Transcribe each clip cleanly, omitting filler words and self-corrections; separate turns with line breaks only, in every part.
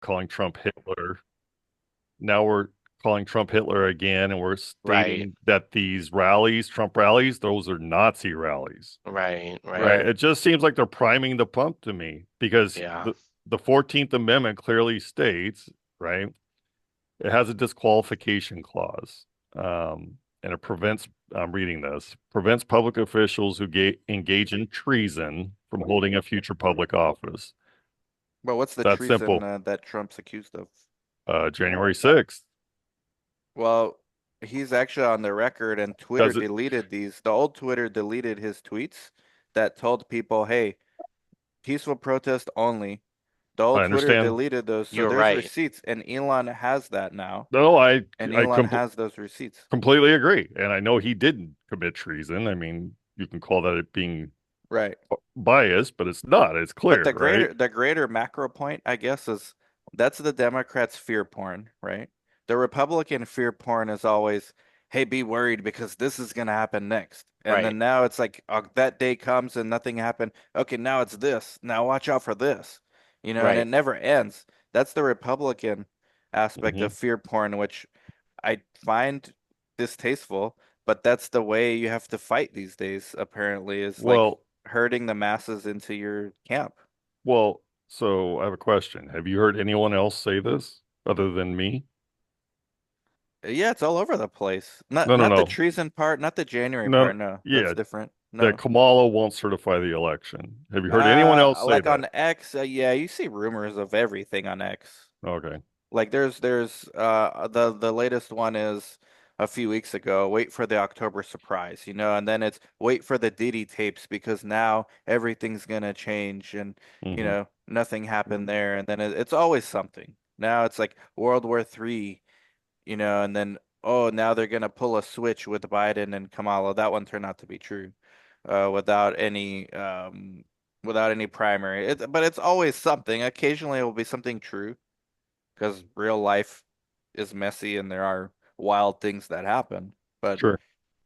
calling Trump Hitler. Now we're calling Trump Hitler again, and we're
Right.
stating that these rallies, Trump rallies, those are Nazi rallies,
Right.
right?
Right.
It just seems like they're priming the pump to me because
Yeah.
the 14th Amendment clearly states, right? It has a disqualification clause, and it prevents, I'm reading this, prevents public officials who engage in treason from holding a future public office.
But what's the
That's
treason
simple.
that Trump's accused of?
January 6th.
Well, he's actually on the record, and Twitter
Does it?
deleted these. The old Twitter deleted his tweets that told people, "Hey, peaceful protest only." The
I
old Twitter
understand.
deleted those, so
You're
there's
right.
receipts, and Elon has that now,
No,
and
I
Elon has those receipts.
completely agree, and I know he didn't commit treason. I mean, you can call that it being
Right.
biased, but it's not. It's
But
clear, right?
the greater macro point, I guess, is that's the Democrats' fear porn, right? The Republican fear porn is always, hey, be worried because this is gonna happen next. And
Right.
then now it's like that day comes and nothing happened. Okay, now it's this. Now watch out for this. And it
Right.
never ends. That's the Republican aspect
Hmm.
of fear porn, which I find distasteful, but that's the way you have to fight these days, apparently, is like
Well,
herding the masses into your camp.
so I have a question. Have you heard anyone else say this other than me?
Yeah, it's all over the place.
No, no,
Not the
no,
treason part, not the January
no.
part. No, that's
Yeah,
different.
that
No.
Kamala won't certify the election. Have you heard anyone else say
Like
that?
on X, yeah, you see rumors of everything on X.
Okay.
Like there's the latest one is a few weeks ago, wait for the October surprise, and then it's wait for the Diddy tapes because now everything's gonna change and
Hmm.
nothing happened there and then it's always something. Now it's like World War III, and then oh now they're gonna pull a switch with Biden and Kamala. That one turned out to be true, without any primary. But it's always something. Occasionally it will be something true because real life is messy and there are wild things that happen. But
Sure.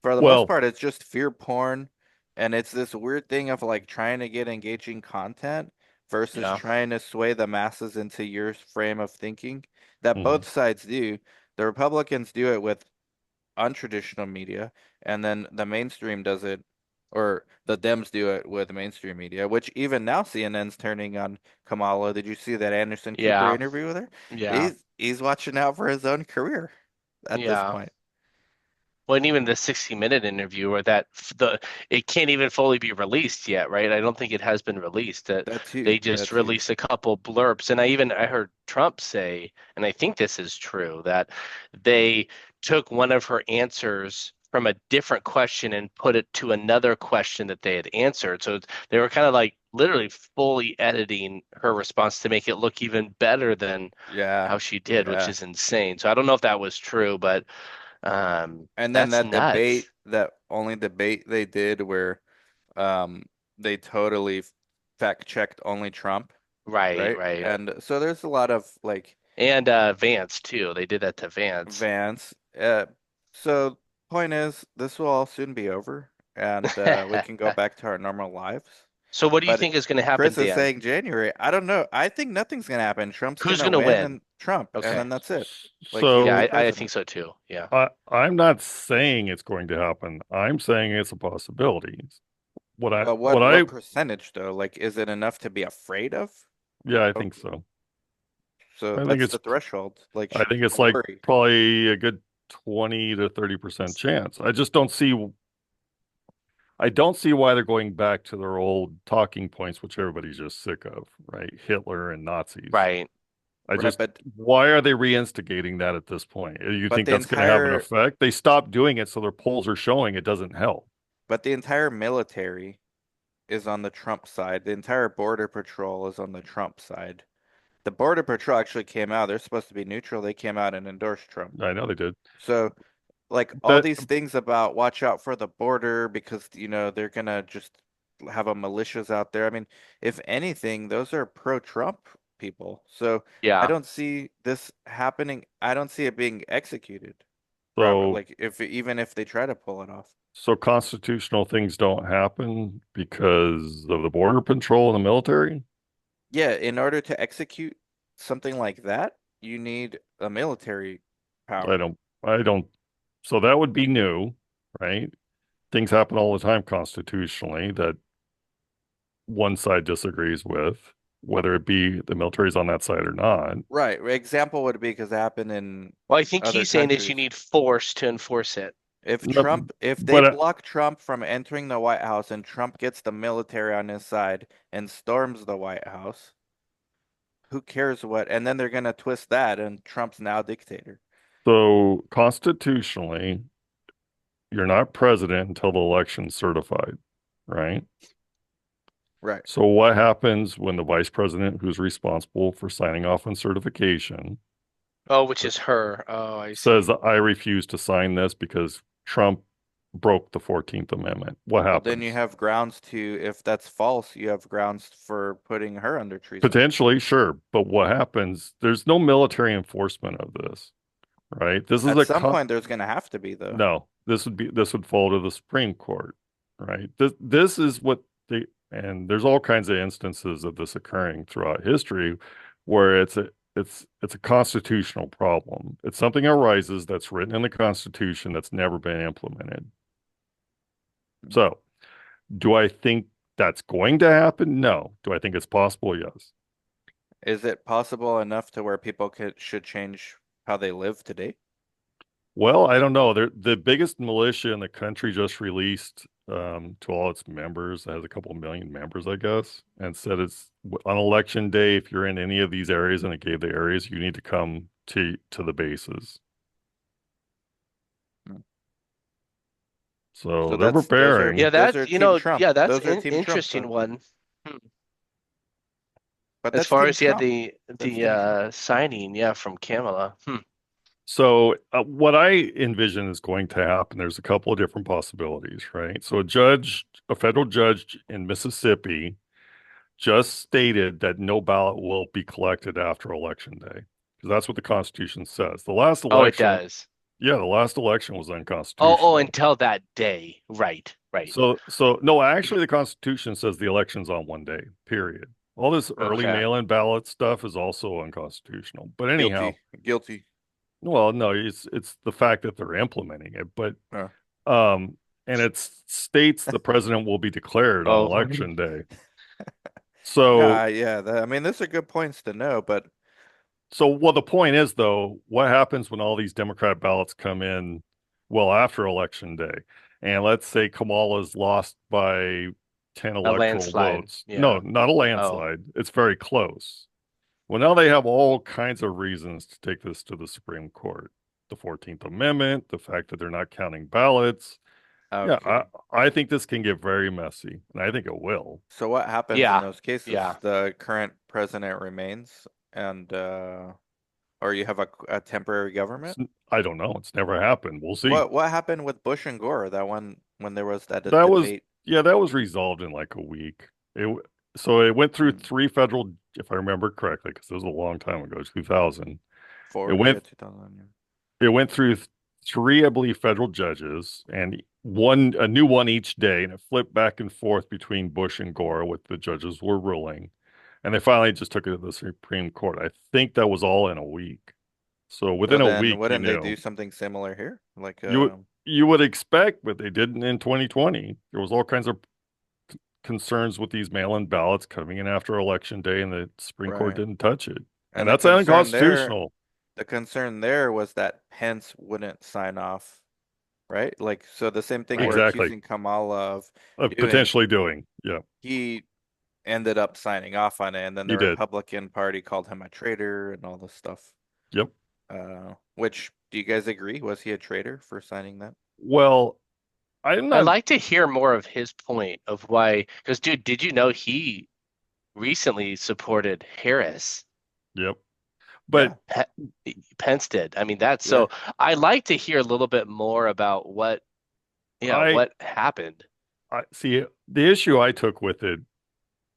for the most
Well,
part, it's just fear porn, and it's this weird thing of like trying to get engaging content versus
Yeah.
trying to sway the masses into your frame of thinking that
mhm.
both sides do. The Republicans do it with untraditional media, and then the mainstream does it, or the Dems do it with mainstream media, which even now CNN's turning on Kamala. Did you see that Anderson Cooper
Yeah.
interview with her?
Yeah.
He's watching out for his own career at this
Yeah.
point.
Well, and even the 60-minute interview or it can't even fully be released yet, right? I don't think it has been released. That
That too.
they just
That too.
released a couple blurbs, and I heard Trump say, and I think this is true, that they took one of her answers from a different question and put it to another question that they had answered. So they were kind of like literally fully editing her response to make it look even better than
Yeah.
how she did, which
Yeah.
is insane. So I don't know if that was true, but
And then
that's
that
nuts.
debate, that only debate they did where um they totally fact checked only Trump,
Right,
right?
right.
And so there's a lot of like
And Vance too. They did that to Vance.
Vance. So point is, this will all soon be over, and we can go back to our normal lives.
So what do you
But
think is going to happen,
Chris is
Dan?
saying January. I don't know. I think nothing's gonna happen. Trump's
Who's
gonna
going to
win,
win?
and Trump, and
Okay.
then that's it. Like he will
Yeah,
be
so
I think
president.
so too. Yeah.
I'm not saying it's going to happen. I'm saying it's a possibility.
But
What I
what percentage though? Like, is it enough to be afraid of?
Yeah, I
Of
think so.
So
I think
what's
it's
the threshold? Like,
I think it's
don't
like
worry.
probably a good 20 to 30% chance. I don't see why they're going back to their old talking points, which everybody's just sick of, right? Hitler and Nazis.
Right.
I
Right,
just Why are they reinstigating that at this point? You
but
think
the
that's going to have an
entire
effect? They stopped doing it, so their polls are showing it doesn't help.
but the entire military is on the Trump side. The entire border patrol is on the Trump side. The border patrol actually came out. They're supposed to be neutral. They came out and endorsed Trump.
I know they did.
So like all
That
these things about watch out for the border because they're gonna just have a militias out there. I mean, if anything, those are pro-Trump people. So I
Yeah.
don't see this happening. I don't see it being executed proper.
so
Like if even if they try to pull it off.
so constitutional things don't happen because of the border patrol and the military?
Yeah, in order to execute something like that, you need a military
I
power.
don't, I don't, so that would be new, right? Things happen all the time constitutionally that one side disagrees with, whether it be the military's on that side or not.
Right. Example would be because it happened in
Well, I think
other
he's saying is you
countries.
need force to enforce it.
No,
If they
but
block Trump from entering the White House and Trump gets the military on his side and storms the White House, who cares what? And then they're gonna twist that and Trump's now dictator.
so constitutionally, you're not president until the election's certified, right?
Right.
So what happens when the vice president, who's responsible for signing off on certification,
Oh, which is her. Oh, I
says,
see.
I refuse to sign this because Trump broke the 14th Amendment? What
Well, then you
happens?
have grounds to, if that's false, you have grounds for putting her under treason.
Potentially, sure. But what happens? There's no military enforcement of this, right? This is
At
a
some point, there's gonna have to be, though.
no, this would fall to the Supreme Court, right? This is what the and there's all kinds of instances of this occurring throughout history where it's a constitutional problem. It's something arises that's written in the Constitution that's never been implemented. So, do I think that's going to happen? No. Do I think it's possible? Yes.
Is it possible enough to where people should change how they live today?
Well, I don't know. The biggest militia in the country just released to all its members. It has a couple million members, I guess, and said it's on election day. If you're in any of these areas, and it gave the areas, you need to come to the bases.
Hmm.
So
So
they're
that's
preparing.
Yeah,
those are
that
Team Trump.
yeah, that's
Those are
an
Team Trump,
interesting
though.
one. Hmm.
But
As
that's
far
Team
as yeah,
Trump.
the
That's Team Trump.
signing, yeah, from Kamala.
So what I envision is going to happen. There's a couple of different possibilities, right? So a federal judge in Mississippi just stated that no ballot will be collected after election day because that's what the Constitution says.
Oh, it does.
The last election was
Oh,
unconstitutional.
until that day. Right, right.
So no, actually, the Constitution says the election's on one day, period. All this early
Okay.
mail-in ballot stuff is also unconstitutional. But anyhow,
Guilty. Guilty.
well, no, it's the fact that they're implementing it. But
Uh,
um, and it states the president will be declared on
Oh,
election day.
yeah,
So
yeah. I mean, those are good points to know, but
well, the point is, though, what happens when all these Democrat ballots come in, well, after election day? And let's say Kamala's lost by 10
a
electoral
landslide.
votes. No,
Yeah.
not a
Oh,
landslide. It's very close. Well, now they have all kinds of reasons to take this to the Supreme Court. The 14th Amendment, the fact that they're not counting ballots. Yeah,
okay.
I think this can get very messy, and I think it will.
So what happens in
yeah,
those cases?
yeah.
The current president remains, and or you have a temporary
It's,
government?
I don't know. It's never happened. We'll see.
What happened with Bush and Gore? That one when there was that
That was
debate.
yeah, that was resolved in like a week. So it went through
Hmm.
three federal, if I remember correctly, because it was a long time ago, 2000. It
Yeah,
went
2000. Yeah.
it went through three, I believe, federal judges, and a new one each day, and it flipped back and forth between Bush and Gore, what the judges were ruling, and they finally just took it to the Supreme Court. I think that was all in a week. So
So
within a
then,
week, you
wouldn't they do
knew.
something similar here? Like,
You would you would expect, but they didn't in 2020. There was all kinds of concerns with these mail-in ballots coming in after election day, and the Supreme Court
right.
didn't touch it. And
And
that's unconstitutional.
the concern there was that Pence wouldn't sign off, right? Like, so the same thing we're
Exactly.
accusing Kamala of
Of
doing,
potentially doing. Yeah,
he ended up signing off on it, and then
he
the
did.
Republican Party called him a traitor and all this stuff.
Yep.
Which do you guys agree? Was he a traitor for signing that?
Well, I'm
I'd
not.
like to hear more of his point of why, because dude, did you know he recently supported Harris?
Yep. But
Yeah,
Pe Pence did. I mean, that's
yeah.
so I'd like to hear a little bit more about yeah,
I
what happened.
I see the issue I took with it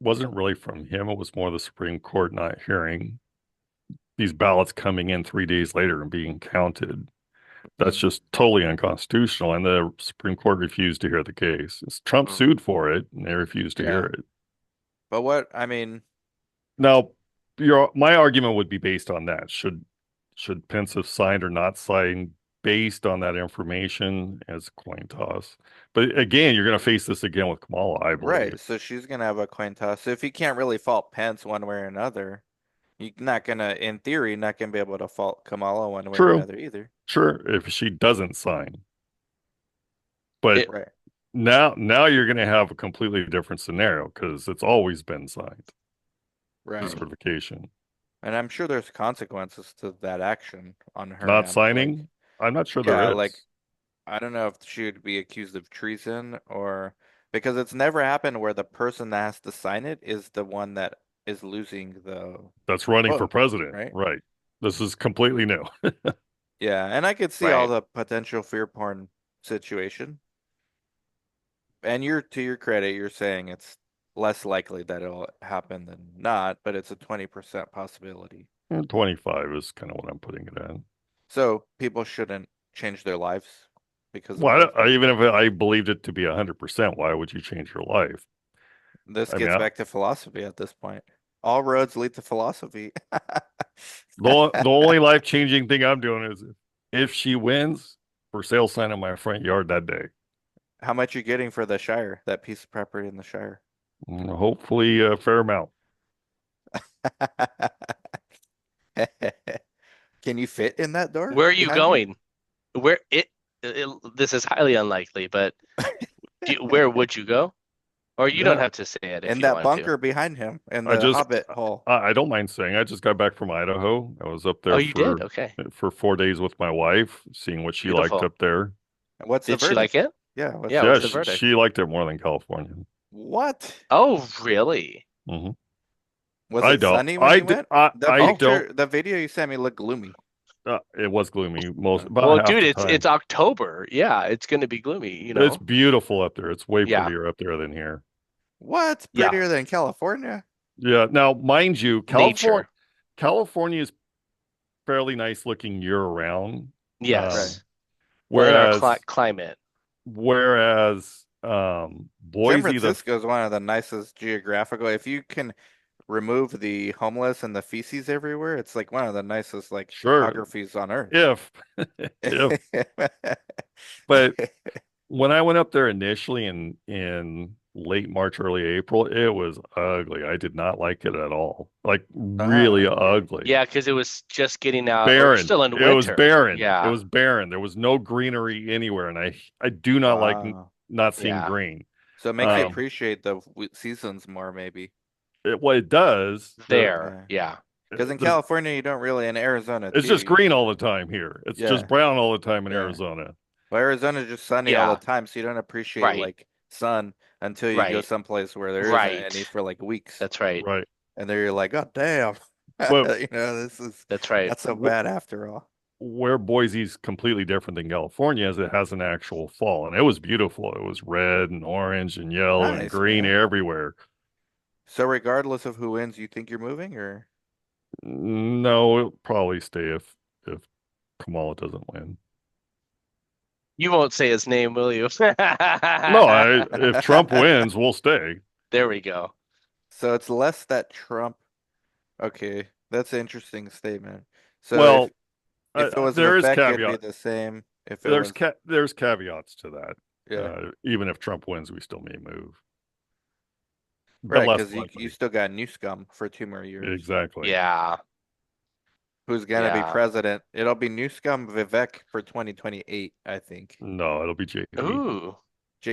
wasn't really from him. It was more the Supreme Court not hearing these ballots coming in 3 days later and being counted. That's
Mm,
just totally unconstitutional. And the Supreme Court refused to hear the case. Trump
Mm,
sued for it, and they refused to hear
yeah.
it.
but what I mean,
Now, my argument would be based on that. Should Pence have signed or not signed based on that information as a coin toss? But again, you're going to face this again with Kamala, I believe.
Right. So she's gonna have a coin toss. So if you can't really fault Pence one way or another, you're not gonna, in theory, not gonna be able to fault Kamala one way or
True.
another either.
Sure, if she doesn't sign. But
It,
Right.
now you're going to have a completely different scenario because it's always been signed, the
Right.
certification.
And I'm sure there's consequences to that action on her
Not
end. Like,
signing, I'm not sure
yeah,
there
like
is.
I don't know if she would be accused of treason or because it's never happened where the person that has to sign it is the one that is losing the
That's running for
vote,
president,
right?
right? This is completely new.
Yeah, and I could see all
right.
the potential fear porn situation. And you're to your credit, you're saying it's less likely that it'll happen than not, but it's a 20% possibility.
And 25 is kind of what I'm putting it at.
So people shouldn't change their lives because of
Well,
those things.
even if I believed it to be 100%, why would you change your life?
This
I mean,
gets back to philosophy at this point. All roads lead to philosophy.
the only life-changing thing I'm doing is if she wins, for sale sign in my front yard that day.
How much you getting for the Shire, that piece of property in the Shire?
Hopefully a fair amount.
Can you fit in that door
Where are you
behind you?
going? Where this is highly unlikely, but where would you go? Or you don't
Yeah,
have to say it if
In
you
that
want to.
bunker behind him in
I
the
just
Hobbit hole.
I don't mind saying I just got back from Idaho. I was up
Oh,
there
you did? Okay.
for 4 days with my wife, seeing what she liked
Beautiful.
up there.
What's the
Did she like
verdict?
it?
Yeah, what's
Yeah,
the
what's
Yeah,
the
verdict?
verdict?
she liked it more than California.
What?
Oh, really?
Hmm.
Was it sunny when you went? The
I
Oh,
don't.
picture, the video you sent me looked gloomy.
It was gloomy most about
well,
half
dude,
the
it's
time.
October. Yeah, it's gonna be gloomy,
It's beautiful up there. It's way
Yeah,
prettier up there than here.
What?
yeah.
Prettier than California?
Yeah. Now, mind you,
Nature.
California is fairly nice looking year round.
Right.
Um,
Yes. Well, in our
whereas
climate.
San
Boise, the
Francisco is one of the nicest geographical. If you can remove the homeless and the feces everywhere, it's like one of the nicest like
sure,
topographies on Earth.
if if but when I went up there initially in late March, early April, it was ugly. I did not like it at all. Like really
Okay.
ugly.
Yeah, because it was just getting out, or
Barren.
still in
It was
winter.
barren. It
Yeah,
was barren. There was no greenery anywhere, and I do not like
Wow.
not seeing
yeah.
green.
So it makes you
Right.
appreciate the seasons more, maybe.
What it does,
There.
Yeah.
Yeah.
Because in
there's
California, you don't really, in Arizona
it's
too.
just green all the time here. It's just
Yeah.
brown all the time in
Yeah.
Arizona.
Well, Arizona's just sunny all the
Yeah.
time, so you don't appreciate
Right.
like sun until you go
Right.
someplace where there isn't any
Right.
for like weeks.
That's right.
Right.
And then you're like, oh damn.
But
This is
That's right.
not so
wh
bad after all.
where Boise's completely different than California is it has an actual fall, and it was beautiful. It was red and orange and yellow and
Nice,
green
man.
everywhere.
So regardless of who wins, you think you're moving or
No, it'll probably stay if Kamala doesn't win.
You won't say his name, will you?
No, if Trump wins, we'll stay.
There we go.
so it's less that Trump. Okay, that's an interesting statement. So
Well,
if it was
there is
Vivek, it'd be
caveat.
the same. If it was
There's caveats to that.
yeah,
Even if Trump wins, we still may move, but
right,
less
because you
likely.
still got new scum for 2 more years.
Exactly.
Yeah.
Who's gonna be
Yeah.
president? It'll be new scum Vivek for 2028, I think.
No, it'll be JD.
Ooh.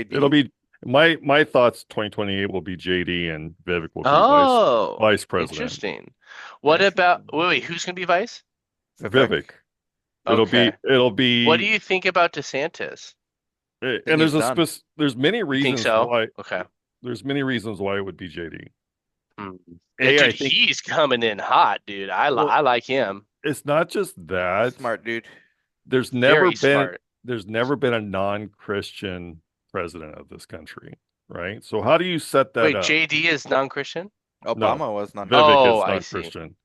It'll
JD?
be my thoughts. 2028 will be JD, and Vivek will be
Oh,
vice president.
interesting. What about,
Interesting.
wait, who's going to be vice?
Vivek.
Vivek.
Okay.
It'll
What do
be
you think about DeSantis?
Think
and
he's done.
there's many
You think
reasons
so?
why
Okay.
it would be JD.
Hmm.
I
Dude,
think
he's coming in hot, dude.
well,
I like him.
it's not just that.
Smart dude.
There's never
Very
been
smart.
there's never been a non-Christian president of this country, right? So how do you set that
Wait,
up?
JD is non-Christian?
No,
Obama was
Vivek
Oh,
non-Christian.
is
I
not
see.
Christian.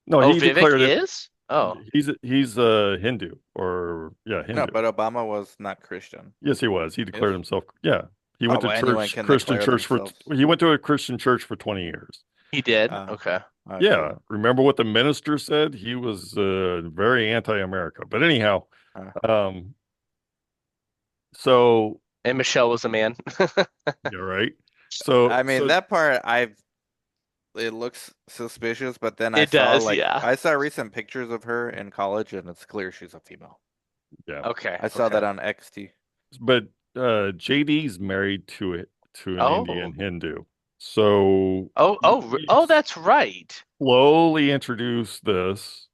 No,
Oh,
he
Vivek
declared it.
is? Oh,
He's a Hindu or yeah,
No,
Hindu.
but Obama was not Christian.
Yes, he was. He
Yes?
declared himself. Yeah,
Oh, well, anyone can declare themselves.
he went to a Christian church for 20 years.
he did?
Uh,
Okay.
Okay.
Yeah, remember what the minister said? He was very anti-America. But anyhow,
Uh,
um, so
And Michelle was a man.
yeah, right. So
I mean,
so
that part it looks suspicious, but then
It does, yeah.
I saw recent pictures of her in college and it's clear she's a female.
yeah,
Okay,
I saw
okay.
that on XT.
but JD's married to an Indian
Oh.
Hindu. So
Oh, that's right.
slowly introduce this,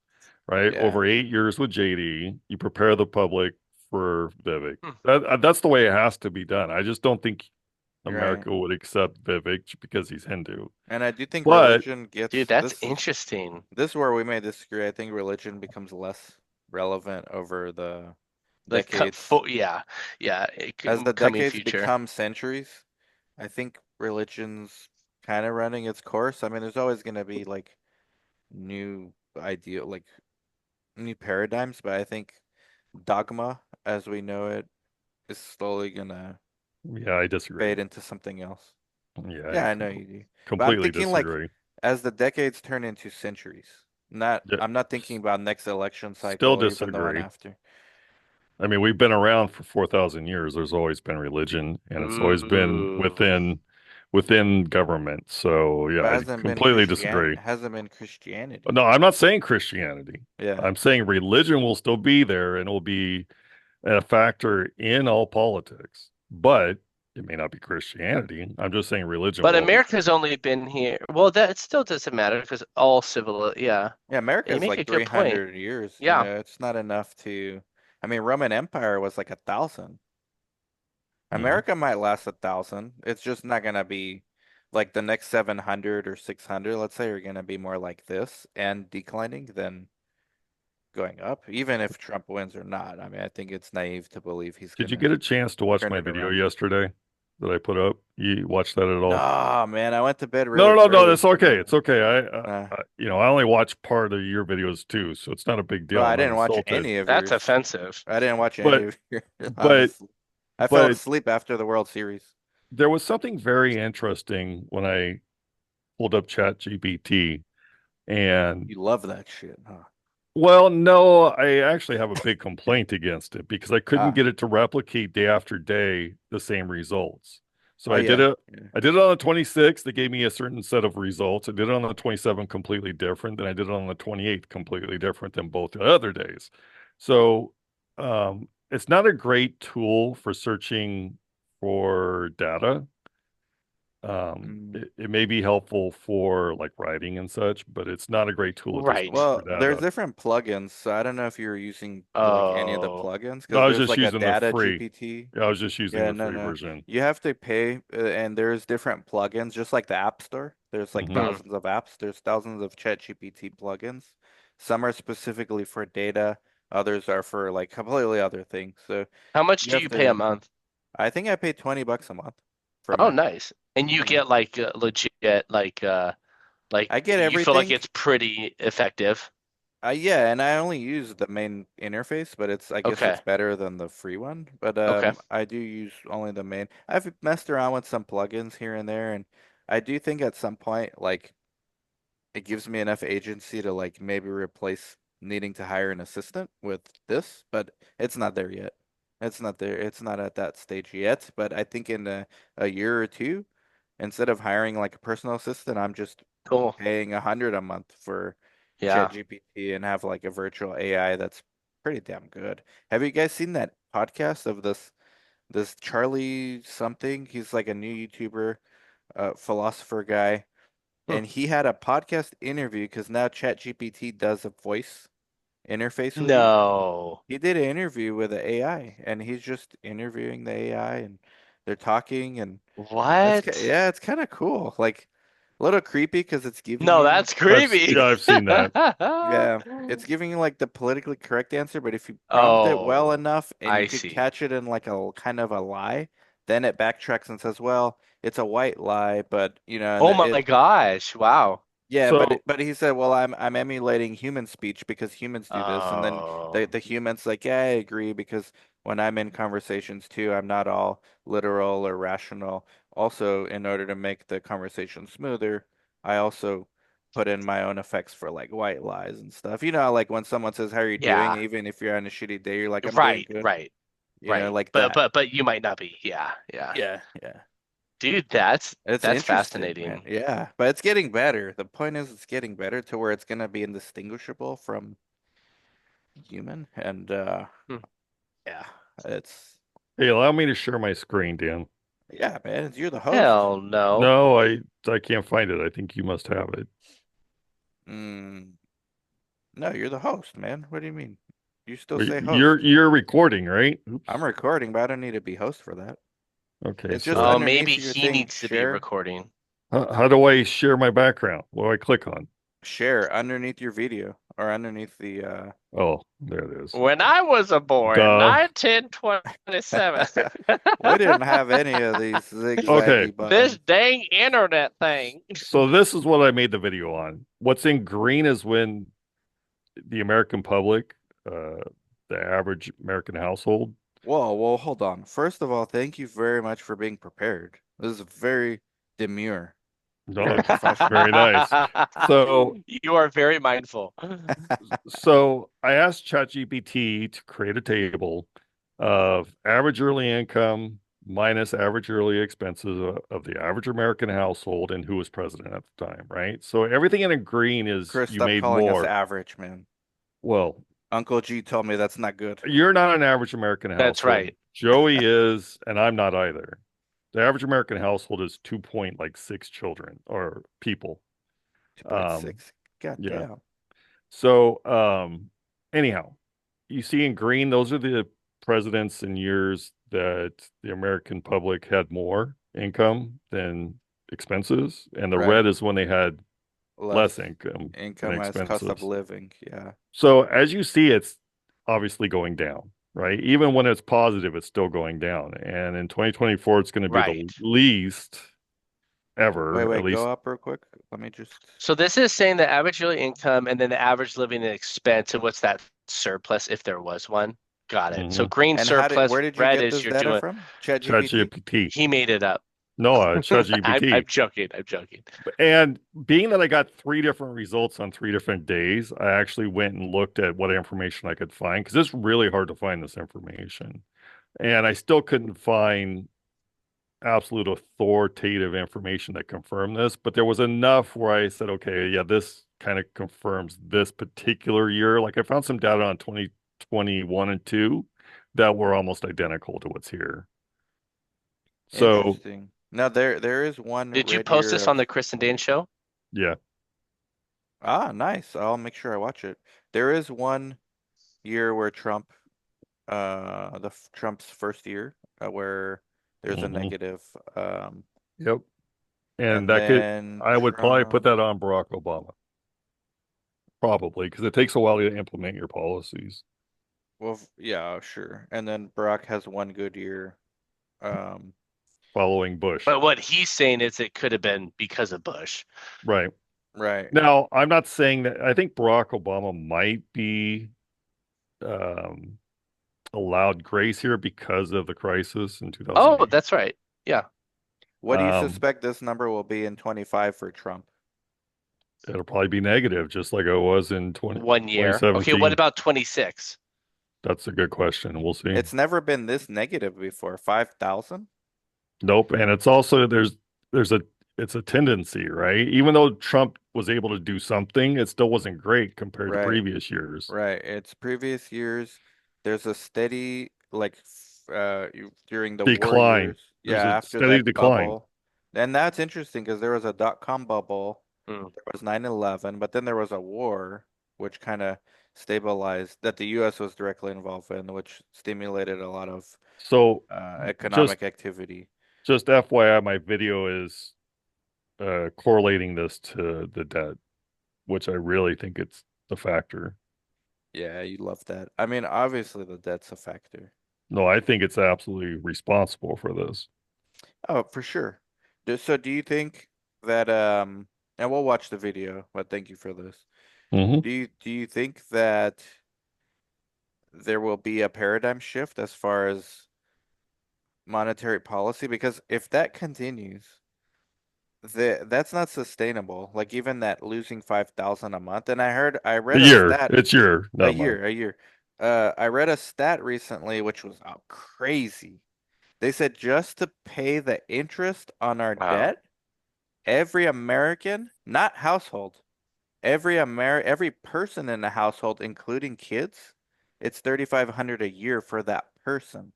right?
Yeah,
Over 8 years with JD, you prepare the public for Vivek.
Hmm.
That's the way it has to be done. I just don't think
you're right.
America would accept Vivek because he's Hindu.
And I do think
But
religion
Dude,
gets
that's interesting.
this is where we may disagree. I think religion becomes less relevant over the
Like,
decades.
yeah, yeah,
As the
coming
decades
future.
become centuries, I think religion's kind of running its course. I mean, there's always going to be like new like new paradigms, but I think dogma as we know it is slowly gonna
yeah, I disagree.
fade into something else.
Yeah,
Yeah, I know you do. But I'm
completely
thinking like
disagree.
as the decades turn into centuries. Not
Yeah,
I'm not thinking about next election cycle
still
or even the one
disagree.
after.
I mean, we've been around for 4,000 years. There's always been religion, and it's always been
Ooh.
within government. So yeah,
But
I completely disagree.
hasn't been Christianity.
No, I'm not saying Christianity.
Yeah.
I'm saying religion will still be there and will be a factor in all politics, but it may not be Christianity. I'm just saying religion
But
will always be.
America's only been here. Well, that still doesn't matter because all civil, yeah.
Yeah,
You
America's
make
like
a good point.
300 years, you
Yeah.
know, it's not enough to I mean Roman Empire was like 1,000.
Mhm.
America might last 1,000. It's just not gonna be like the next 700 or 600, let's say, are gonna be more like this and declining than going up, even if Trump wins or not. I mean, I think it's naive to believe he's
Did you
gonna
get a chance to watch
turn
my
it
video
around.
yesterday that I put up? You watched that at all?
No, man, I went to bed
No,
really
no, no, no.
early.
It's okay.
Yeah.
It's okay.
Uh,
I only watch part of your videos too, so it's not a big
well,
deal.
I
I'm not
didn't watch
insulted.
any of
That's
yours.
offensive.
I didn't watch any
But,
of yours,
but,
honestly. I fell
but
asleep after the World Series.
there was something very interesting when I pulled up Chat GPT. And
You love that shit, huh?
well, no, I actually have a big complaint against it because I couldn't
Ah,
get it to replicate day after day the same results. So
oh yeah. Yeah.
I did it on the 26th. They gave me a certain set of results. I did it on the 27th completely different. Then I did it on the 28th completely different than both the other days. So it's not a great tool for searching for data.
Mm.
It may be helpful for like writing and such, but it's not a great tool to search
Right.
for
Well, there's
data.
different plugins, so I don't know if you're using like any of the
Oh.
plugins
No,
because
I was
there's
just
like a
using the
data
free.
GPT.
Yeah, I was just using
Yeah,
the
no,
free
no.
version.
You have to pay, and there's different plugins, just like the App Store. There's like
Hmm.
Hmm.
thousands of apps. There's thousands of ChatGPT plugins. Some are specifically for data. Others are for like completely other things. So
How much
you
do
have
you pay a
to.
month?
I think I pay $20 a month for
Oh,
mine.
nice. And you
Yeah.
get like legit, like
I get
you feel like
everything.
it's pretty effective.
Yeah, and I only use the main interface, but I guess it's
Okay.
better than the free one. But
Okay.
I do use only the main. I've messed around with some plugins here and there, and I do think at some point, like it gives me enough agency to like maybe replace needing to hire an assistant with this, but it's not there yet. It's not there. It's not at that stage yet. But I think in a year or two, instead of hiring like a personal assistant, I'm just
Cool.
paying 100 a month for
Yeah.
ChatGPT and have like a virtual AI that's pretty damn good. Have you guys seen that podcast of this Charlie something? He's like a new YouTuber, philosopher guy,
Hmm.
and he had a podcast interview because now ChatGPT does a voice interface with you.
No.
He did an interview with the AI, and he's just interviewing the AI, and they're talking, and
What?
yeah, it's kind of cool. Like a little creepy because it's giving
No,
you
that's creepy.
Yeah, I've seen that.
yeah, it's giving you like the politically correct answer, but if you prompt it well
Oh,
enough and you
I
could
see.
catch it in like a kind of a lie, then it backtracks and says, "Well, it's a white lie, but you know," and
Oh
it
my gosh. Wow.
yeah,
So,
but he said, "Well, I'm emulating human speech because humans do this." And then
Oh.
the humans like, "Yeah, I agree because when I'm in conversations too, I'm not all literal or rational. Also, in order to make the conversation smoother, I also put in my own effects for like white lies and stuff. You know, like when someone says, "How are you doing?"
Yeah.
Even if you're on a shitty day, you're like, "I'm doing
Right,
good."
right,
You know,
right.
like
But
that.
you might not be. Yeah, yeah.
Yeah, yeah.
Dude,
It's
that's
interesting, man.
fascinating.
Yeah, but it's getting better. The point is, it's getting better to where it's gonna be indistinguishable from human. And
Hmm.
yeah, it's
Hey, allow me to share my screen, Dan.
yeah, man. You're the host.
Hell no.
No, I can't find it. I think you must have it.
Mm, no, you're the host, man. What do you mean? You still
Wait,
say
you're
host.
you're recording, right?
I'm
Oops.
recording, but I don't need to be host for that.
Okay,
It's just
so
Oh, maybe
underneath your
he
thing,
needs to be
share,
recording.
how do I share my background? What do I click on?
share underneath your video or underneath the
Oh, there it is.
When I was a boy in
Duh.
1927,
we didn't have any of these
Okay,
zigzaggy
this
buttons.
dang internet thing.
so this is what I made the video on. What's in green is when the American public, uh, the average American household.
Whoa, whoa, hold on. First of all, thank you very much for being prepared. This is very demure,
No,
very
it's very
professional.
nice. So,
You are very mindful.
so I asked ChatGPT to create a table of average yearly income minus average yearly expenses of the average American household and who was president at the time, right? So everything in green is
Chris,
you
stop
made
calling us
more.
average, man.
Well,
Uncle G told me that's not good.
you're not an average American
That's
household.
right.
Joey is, and I'm not either. The average American household is 2.6 children or people. Um,
2.6. God
yeah.
damn.
So, anyhow, you see in green, those are the presidents and years that the American public had more income than expenses, and the
Right.
red is when they had less
Less
income and
income as cost of
expenses.
living. Yeah.
So as you see, it's obviously going down, right? Even when it's positive, it's still going down. And in 2024, it's going to be the
Right.
least
Wait,
ever, at
wait,
least.
go up real quick. Let me just.
So this is saying the average yearly income and then the average living expense and what's that surplus if there was one. Got it. So
Mhm.
green
And how did,
surplus,
where did you
red
get
is
this
you're
data
doing.
from? ChatGPT?
ChatGPT.
He made it up.
No,
I'm
ChatGPT.
joking. I'm joking.
And being that I got three different results on three different days, I actually went and looked at what information I could find because it's really hard to find this information. And I still couldn't find absolute authoritative information that confirmed this, but there was enough where I said, okay, yeah, this kind of confirms this particular year. Like I found some data on 2021 and 2 that were almost identical to what's here. So,
Interesting. Now there is one
Did you
red
post
year
this
of
on the Chris and Dan show?
yeah.
nice. I'll make sure I watch it. There is one year where Trump's first year, where there's a
Hmm.
negative,
Yep. And
and
that could,
then
I would probably put
Trump.
that on Barack Obama, probably, because it takes a while to implement your policies.
Well, yeah, sure. And then Barack has one good year. Um,
Following Bush.
But what he's saying is it could have been because of Bush.
Right.
right.
Now, I'm not saying that I think Barack Obama might be um, allowed grace here because of the crisis in
Oh,
2008.
that's right. Yeah.
What do you
Um,
suspect this number will be in 25 for Trump?
it'll probably be negative, just like it was in 20,
1 year. Okay, what
2017.
about 26?
That's a good question. We'll see.
It's never been this negative before. 5,000?
Nope. And it's also there's a it's a tendency, right? Even though Trump was able to do something, it still wasn't great compared to
Right.
previous years.
Right. It's previous years. There's a steady, like, during the war
Decline.
years. Yeah,
There's a
after
steady
that
decline.
bubble. And that's interesting because there was a dot-com bubble,
Hmm.
there was 9/11, but then there was a war, which kind of stabilized that the U.S. was directly involved in, which stimulated a lot of
So just
economic activity.
just FYI, my video is correlating this to the debt, which I really think it's the factor.
Yeah, you love that. I mean, obviously the debt's a factor.
No, I think it's absolutely responsible for this.
Oh, for sure. So do you think that and we'll watch the video, but thank you for this.
Hmm.
Do you think that there will be a paradigm shift as far as monetary policy? Because if that continues, that's not sustainable. Like even that losing 5,000 a month. And I
A
read a
year.
stat
It's year,
a
not month.
year, a year. I read a stat recently which was crazy. They said just to pay the interest on our
Wow.
debt, every American, not household, every person in the household, including kids, it's 3,500 a year for that person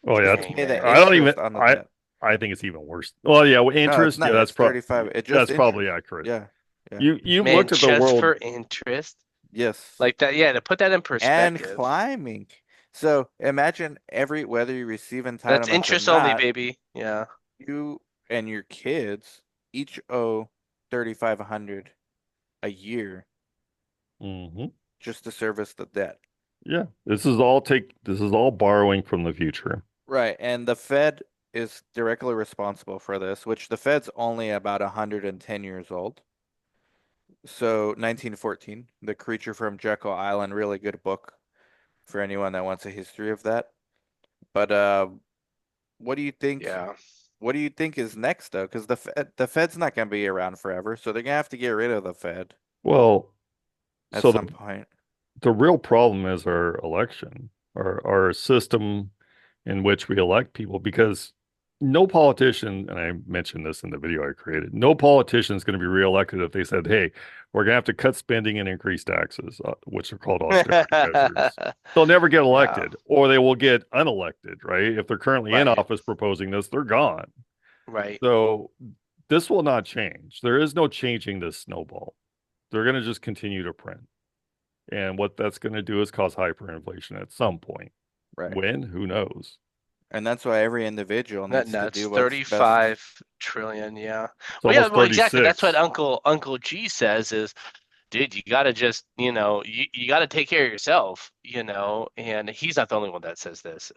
Oh yeah,
just to
it's,
Dang,
pay the
man.
I don't even
interest on the
I
debt.
I think it's even worse. Well, yeah, with
No, it's
interest, yeah,
not. It's 35. It's just
that's probably
interest.
accurate.
Yeah. Yeah.
You've
Man,
looked at the
just
world.
for interest.
Yes.
Like that, yeah, to put that in
And
perspective.
climbing. So imagine whether you receive
That's
entitlements or
interest only,
not,
baby. Yeah.
you and your kids each owe 3,500 a year
Hmm.
just to service the debt.
Yeah, this is all borrowing from the future.
Right. And the Fed is directly responsible for this, which the Fed's only about 110 years old. So 1914, The Creature from Jekyll Island, really good book for anyone that wants a history of that. But what do you think?
Yeah.
What do you think is next though? Because the Fed's not going to be around forever, so they're gonna have to get rid of the Fed
Well,
at
so
some point.
the real problem is our election, our system in which we elect people, because no politician, and I mentioned this in the video I created, no politician is going to be reelected if they said, hey, we're going to have to cut spending and increase taxes, which are called austerity measures. They'll never get
Yeah.
elected, or they will get unelected, right? If they're currently in
Right.
office proposing this, they're gone.
Right.
So this will not change. There is no changing this snowball. They're going to just continue to print. And what that's going to do is cause hyperinflation at some point.
Right.
When? Who knows?
And that's why every individual
That
needs to
nuts.
do what's best.
35 trillion, yeah.
It's
Well, yeah,
almost
well, exactly. That's what
36.
Uncle G says is, dude, you gotta just, you gotta take care of yourself, and he's not the only one that says this.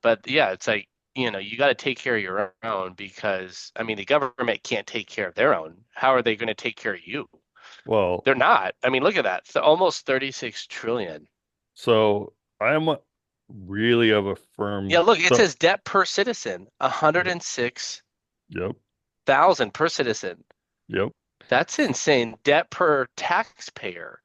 But yeah, it's like, you gotta take care of your own because I mean the government can't take care of their own. How are they gonna take care of you?
Well,
They're not. I mean, look at that. So almost 36 trillion.
so I'm really of a
Yeah,
firm.
look, it
So,
says debt per citizen,
yep,
106,000 per citizen.
yep.
That's insane. Debt per taxpayer,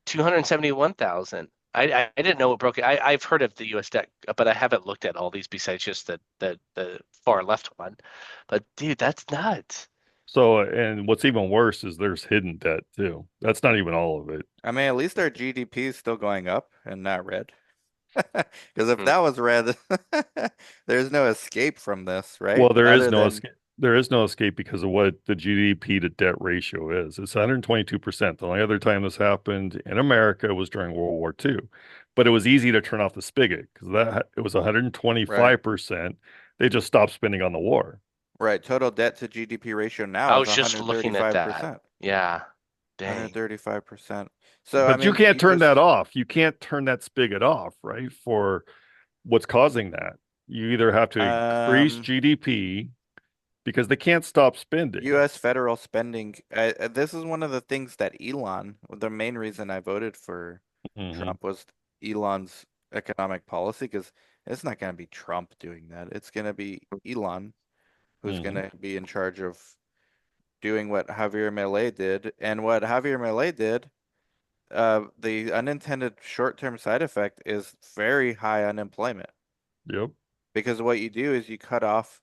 271,000. I didn't know it broke it. I've heard of the US debt, but I haven't looked at all these besides just the far left one. But dude, that's nuts.
So, and what's even worse is there's hidden debt too. That's not even all of it.
I mean, at least our GDP is still going up and not red. Because if
Hmm.
that was red, there's no escape from this, right?
Well, there is
Other
no
than
escape. There is no escape because of what the GDP to debt ratio is. It's 122%. The only other time this happened in America was during World War II. But it was easy to turn off the spigot because that it was
right,
125%. They just stopped spending on the war.
right. Total debt to GDP ratio now
I
is
was just looking at that.
135%.
Yeah. Dang.
135%. So I
But you
mean,
can't
you
turn that
just
off. You can't turn that spigot off, right? For what's causing that. You either have to increase
um
GDP because they can't stop spending.
U.S. federal spending. This is one of the things that the main reason I voted for
Hmm.
Trump was Elon's economic policy, because it's not going to be Trump doing that. It's going to be Elon who's going
Hmm.
to be in charge of doing what Javier Milei did. And what Javier Milei did, the unintended short-term side effect is very high unemployment.
Yep.
Because what you do is you cut off,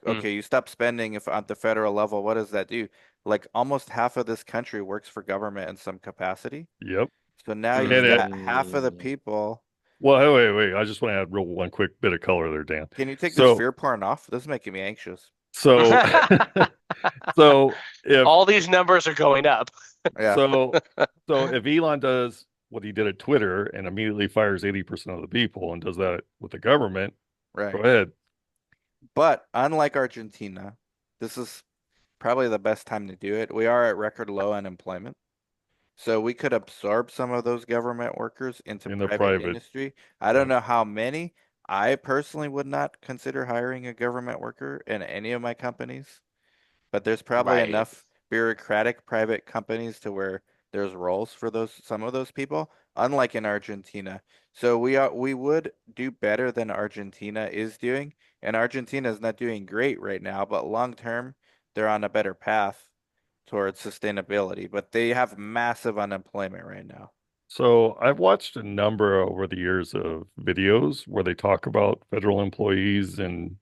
Hmm.
okay, you stop spending if at the federal level, what does that do? Like almost half of this country works for government in some capacity.
Yep.
So now you've
And it,
got half of the
Mm.
people.
well, hey, wait. I just want to add real one quick bit of color there, Dan.
Can you take this
So,
fear porn off? This is making me anxious.
so, so if,
All these numbers are going up.
Yeah,
so, so if Elon does what he did at Twitter and immediately fires 80% of the people and does that with the government, go
right.
ahead.
But unlike Argentina, this is probably the best time to do it. We are at record low unemployment. So we could absorb some of those government workers into
In the
private
private.
industry. I don't
Yep.
know how many. I personally would not consider hiring a government worker in any of my companies, but there's probably
Right.
enough bureaucratic private companies to where there's roles for some of those people, unlike in Argentina. So we would do better than Argentina is doing, and Argentina is not doing great right now, but long term, they're on a better path towards sustainability, but they have massive unemployment right now.
So I've watched a number over the years of videos where they talk about federal employees and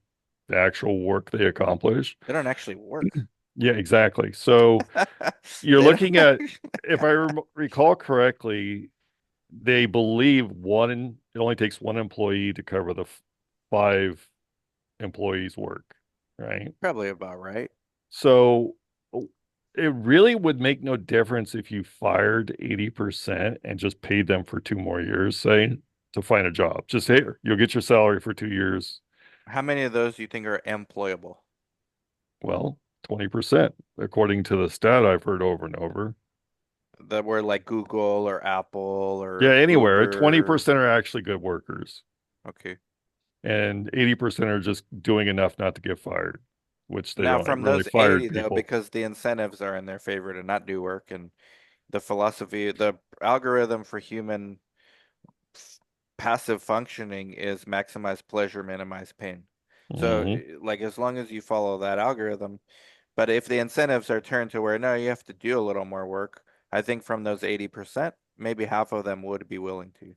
the actual work they accomplish.
They don't actually work.
Yeah, exactly. So you're
They don't
looking at, if I recall correctly, they believe it only takes one employee to cover the five employees' work, right?
probably about right.
So it really would make no difference if you fired 80% and just paid them for 2 more years, say, to find a job. Just hey, you'll get your salary for 2 years.
How many of those do you think are employable?
Well, 20%, according to the stat I've heard over and over.
That were like Google or Apple
Yeah,
or
anywhere,
Uber.
20% are actually good workers,
Okay.
and 80% are just doing enough not to get fired, which they
Now,
don't have
from
really
those
fired
80, though,
people.
because the incentives are in their favor to not do work and the philosophy, the algorithm for human passive functioning is maximize pleasure, minimize pain. So,
Hmm.
like, as long as you follow that algorithm, but if the incentives are turned to where, no, you have to do a little more work, I think from those 80%, maybe half of them would be willing to.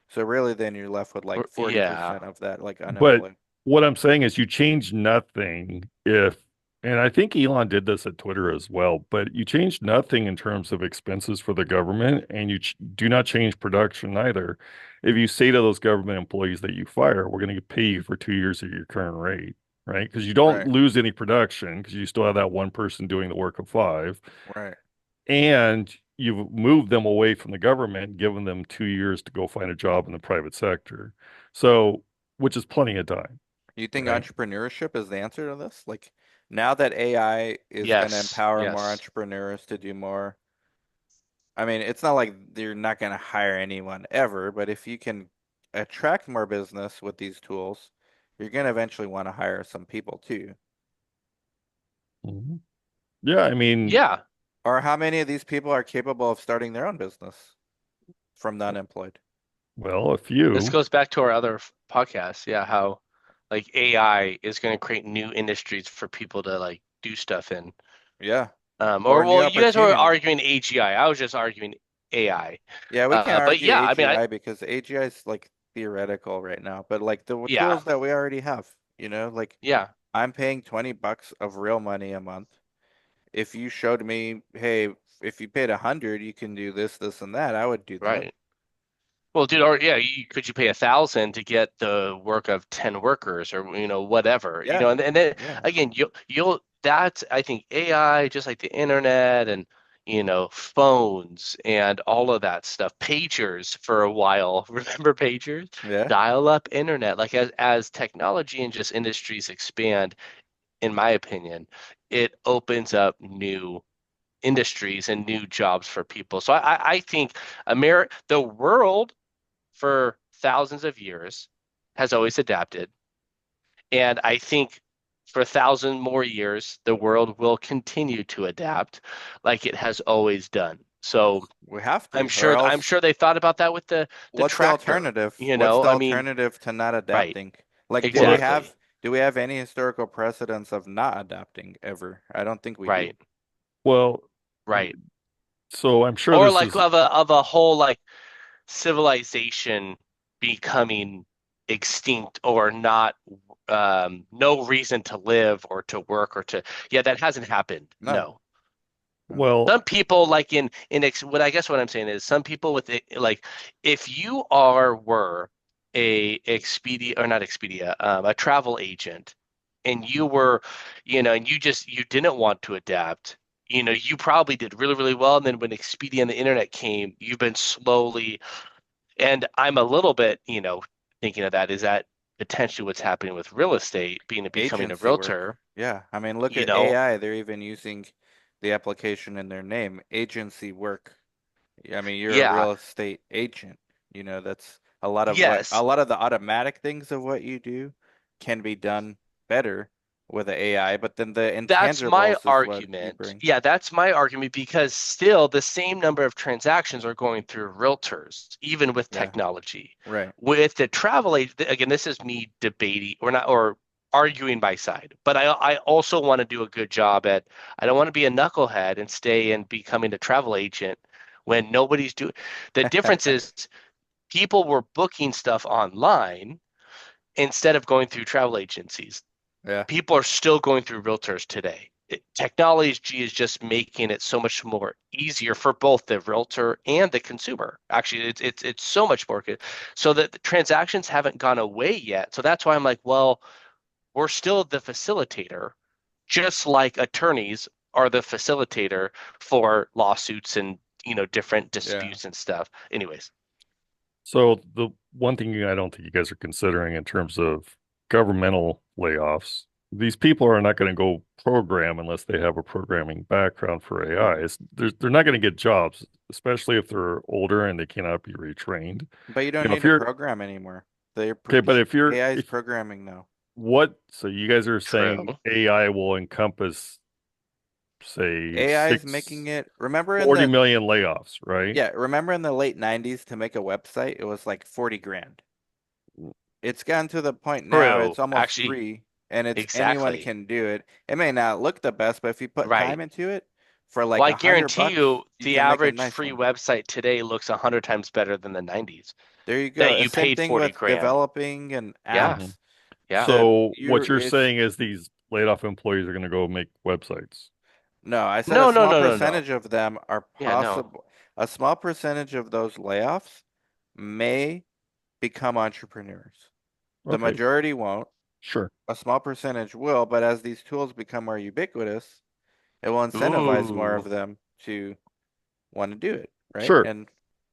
So really, then you're left with like
Yeah.
40% of that, like
But
unemployed.
what I'm saying is you change nothing and I think Elon did this at Twitter as well, but you change nothing in terms of expenses for the government and you ch do not change production either. If you say to those government employees that you fire, we're going to pay you for 2 years at your current rate, right? Because you don't
Right,
lose any production because you still have that one person doing the work of five,
right.
and you've moved them away from the government, given them 2 years to go find a job in the private sector. So, which is plenty of time,
You think
right?
entrepreneurship is the answer to this? Like now that AI is going to
Yes.
empower more
Yes.
entrepreneurs to do more. I mean, it's not like they're not going to hire anyone ever, but if you can attract more business with these tools, you're going to eventually want to hire some people too.
Mhm. Yeah, I mean,
Yeah.
Or how many of these people are capable of starting their own business from the unemployed?
well, a
This
few.
goes back to our other podcast. Yeah, how like AI is going to create new industries for people to like do stuff in.
Yeah.
Or
Or new
well, you guys were
opportunity.
arguing AGI. I was just arguing AI.
Yeah, we can't
But
argue
yeah, I mean,
AGI because AGI is like theoretical right now, but like the
yeah,
tools that we already have, like
yeah,
I'm paying 20 bucks of real money a month. If you showed me, hey, if you paid 100, you can do this, this, and that, I would do that.
right. Well, dude, or yeah, could you pay 1,000 to get the work of 10 workers or whatever,
Yeah,
and then
yeah.
again, you'll that's I think AI, just like the internet and phones and all of that stuff, pagers for a while. Remember pagers?
Yeah.
Dial-up internet. Like as technology and just industries expand, in my opinion, it opens up new industries and new jobs for people. So I think the world for thousands of years has always adapted. And I think for 1,000 more years, the world will continue to adapt like it has always done. So
We have
I'm
to, or
sure I'm
else
sure they thought about that with the
what's the
tractor.
alternative? What's the
I mean,
alternative to not
right,
adapting? Like,
Well,
exactly.
do we have any historical precedents of not adapting ever? I don't think we do.
Right,
well,
right.
so I'm sure
Or
this
like
is,
of a whole like civilization becoming extinct or not, no reason to live or to work or to, yeah, that hasn't happened.
No,
No.
no.
well,
Some people like in ex what I guess what I'm saying is some people with it, like if you were a Expedia or not Expedia, a travel agent, and you were, and you didn't want to adapt, you probably did really, really well. And then when Expedia and the internet came, you've been slowly, and I'm a little bit, thinking of that, is that potentially what's happening with real estate, becoming a
Agency work.
realtor,
Yeah, I mean, look
you
at
know,
AI. They're even using the application in their name, agency work. I mean, you're a
yeah,
real estate agent. That's a
yes.
lot of the automatic things of what you do can be done better with the AI, but then the
That's my
intangibles is what you
argument.
bring.
Yeah, that's my argument because still the same number of transactions are going through realtors, even with
Yeah,
technology.
right.
With the travel agent, again, this is me debating or not, or arguing my side. But I also want to do a good job at, I don't want to be a knucklehead and stay and becoming a travel agent when nobody's doing. The difference is people were booking stuff online instead of going through travel agencies.
Yeah.
People are still going through realtors today. Technology is just making it so much more easier for both the realtor and the consumer. Actually, it's so much more good. So that the transactions haven't gone away yet. So that's why I'm like, well, we're still the facilitator, just like attorneys are the facilitator for lawsuits and different
Yeah.
disputes and stuff. Anyways,
So the one thing I don't think you guys are considering in terms of governmental layoffs, these people are not going to go program unless they have a programming background for AI. They're not going to get jobs, especially if they're older and they cannot be retrained.
But you don't
If
need to
you're
program anymore. They're
okay, but
AI is
if
programming now.
so you guys are
true.
saying AI will encompass, say,
AI is making it.
40 million layoffs, right?
Remember in the late 90s to make a website, it was like 40 grand. It's gotten to the point now
True.
it's almost
Actually,
free and it's anyone
exactly.
can do it. It may not look the best, but if you put
Right.
time into it for like
Well, I
100
guarantee
bucks,
you
you
the
can make a
average
nice
free
one.
website today looks 100 times better than the 90s
There you
that
go.
you
Same
paid
thing
40
with
grand.
developing and
Yeah.
Mhm.
apps
Yeah.
to
So
you
what you're
it's
saying is these laid off employees are going to go make websites.
no, I said a
No, no,
small
no, no, no.
percentage of them are
Yeah, no.
possible. A small percentage of those layoffs may become entrepreneurs. The
Okay,
majority won't.
sure,
A small percentage will, but as these tools become more ubiquitous, it will incentivize more
Ooh.
of them to want to do it, right?
sure.
And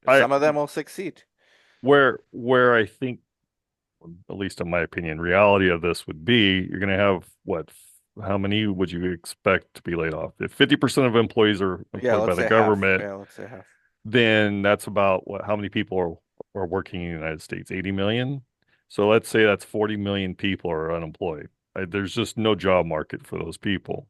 I
some of them will succeed.
where I think, at least in my opinion, reality of this would be you're going to have what? How many would you expect to be laid off? If 50% of employees are
Yeah,
employed by
let's
the
say half.
government,
Yeah, let's say half.
then that's about what? How many people are working in the United States? 80 million. So let's say that's 40 million people are unemployed. There's just no job market for those people.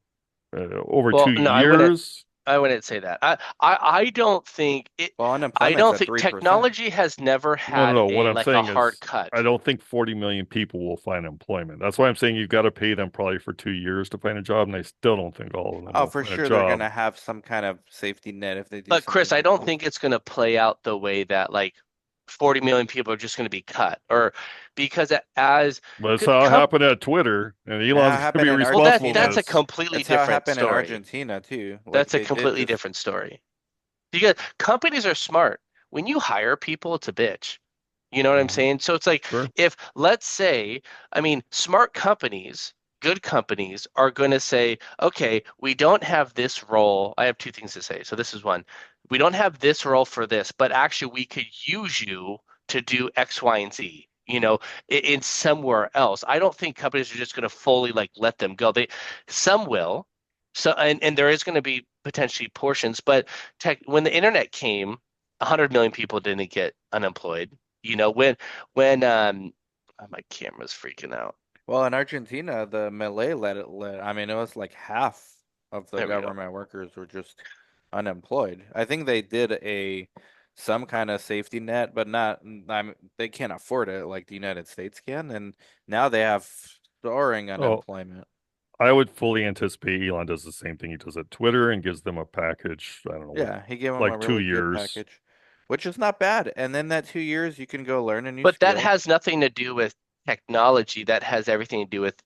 Over two
Well, no,
years,
I wouldn't say that. I don't think it
Well,
I
unemployment's
don't
at
think
3%.
technology has never
no, no,
had
no. What
a
I'm
like a
saying
hard
is, I
cut.
don't think 40 million people will find employment. That's why I'm saying you've got to pay them probably for 2 years to find a job, and I still don't think all of them
Oh,
will
for
find a
sure they're
job.
gonna have some kind of safety net if they do
But Chris,
something
I
like
don't
this.
think it's going to play out the way that like 40 million people are just going to be cut or because as
But it's
c-
how it
com
happened at Twitter, and
How
Elon's
it
going to be
happened in
well
responsible for
that's
Argentina.
a
this.
completely
It's how it
different
happened in
story.
Argentina too. Like
That's a
they did
completely
this.
different story. Because companies are smart. When you hire people, it's a bitch. You know what I'm
Mhm.
saying? So it's like
Sure.
if let's say, I mean, smart companies, good companies are going to say, okay, we don't have this role. I have two things to say. So this is one. We don't have this role for this, but actually we could use you to do X, Y, and Z. In somewhere else. I don't think companies are just going to fully like let them go. Some will. So and there is going to be potentially portions, but when the internet came, 100 million people didn't get unemployed. When oh, my camera's freaking out.
Well, in Argentina, the Malay let. I mean, it was like half of the
There we go.
government workers were just unemployed. I think they did a some kind of safety net, but not. They can't afford it like the United States can, and now they have soaring
Oh,
unemployment.
I would fully anticipate Elon does the same thing he does at Twitter and gives them a package. I don't know what,
Yeah, he gave them a
like two
really good
years.
package, which is not bad. And then that 2 years, you can go learn a new
But that
skill.
has nothing to do with technology. That has everything to do with,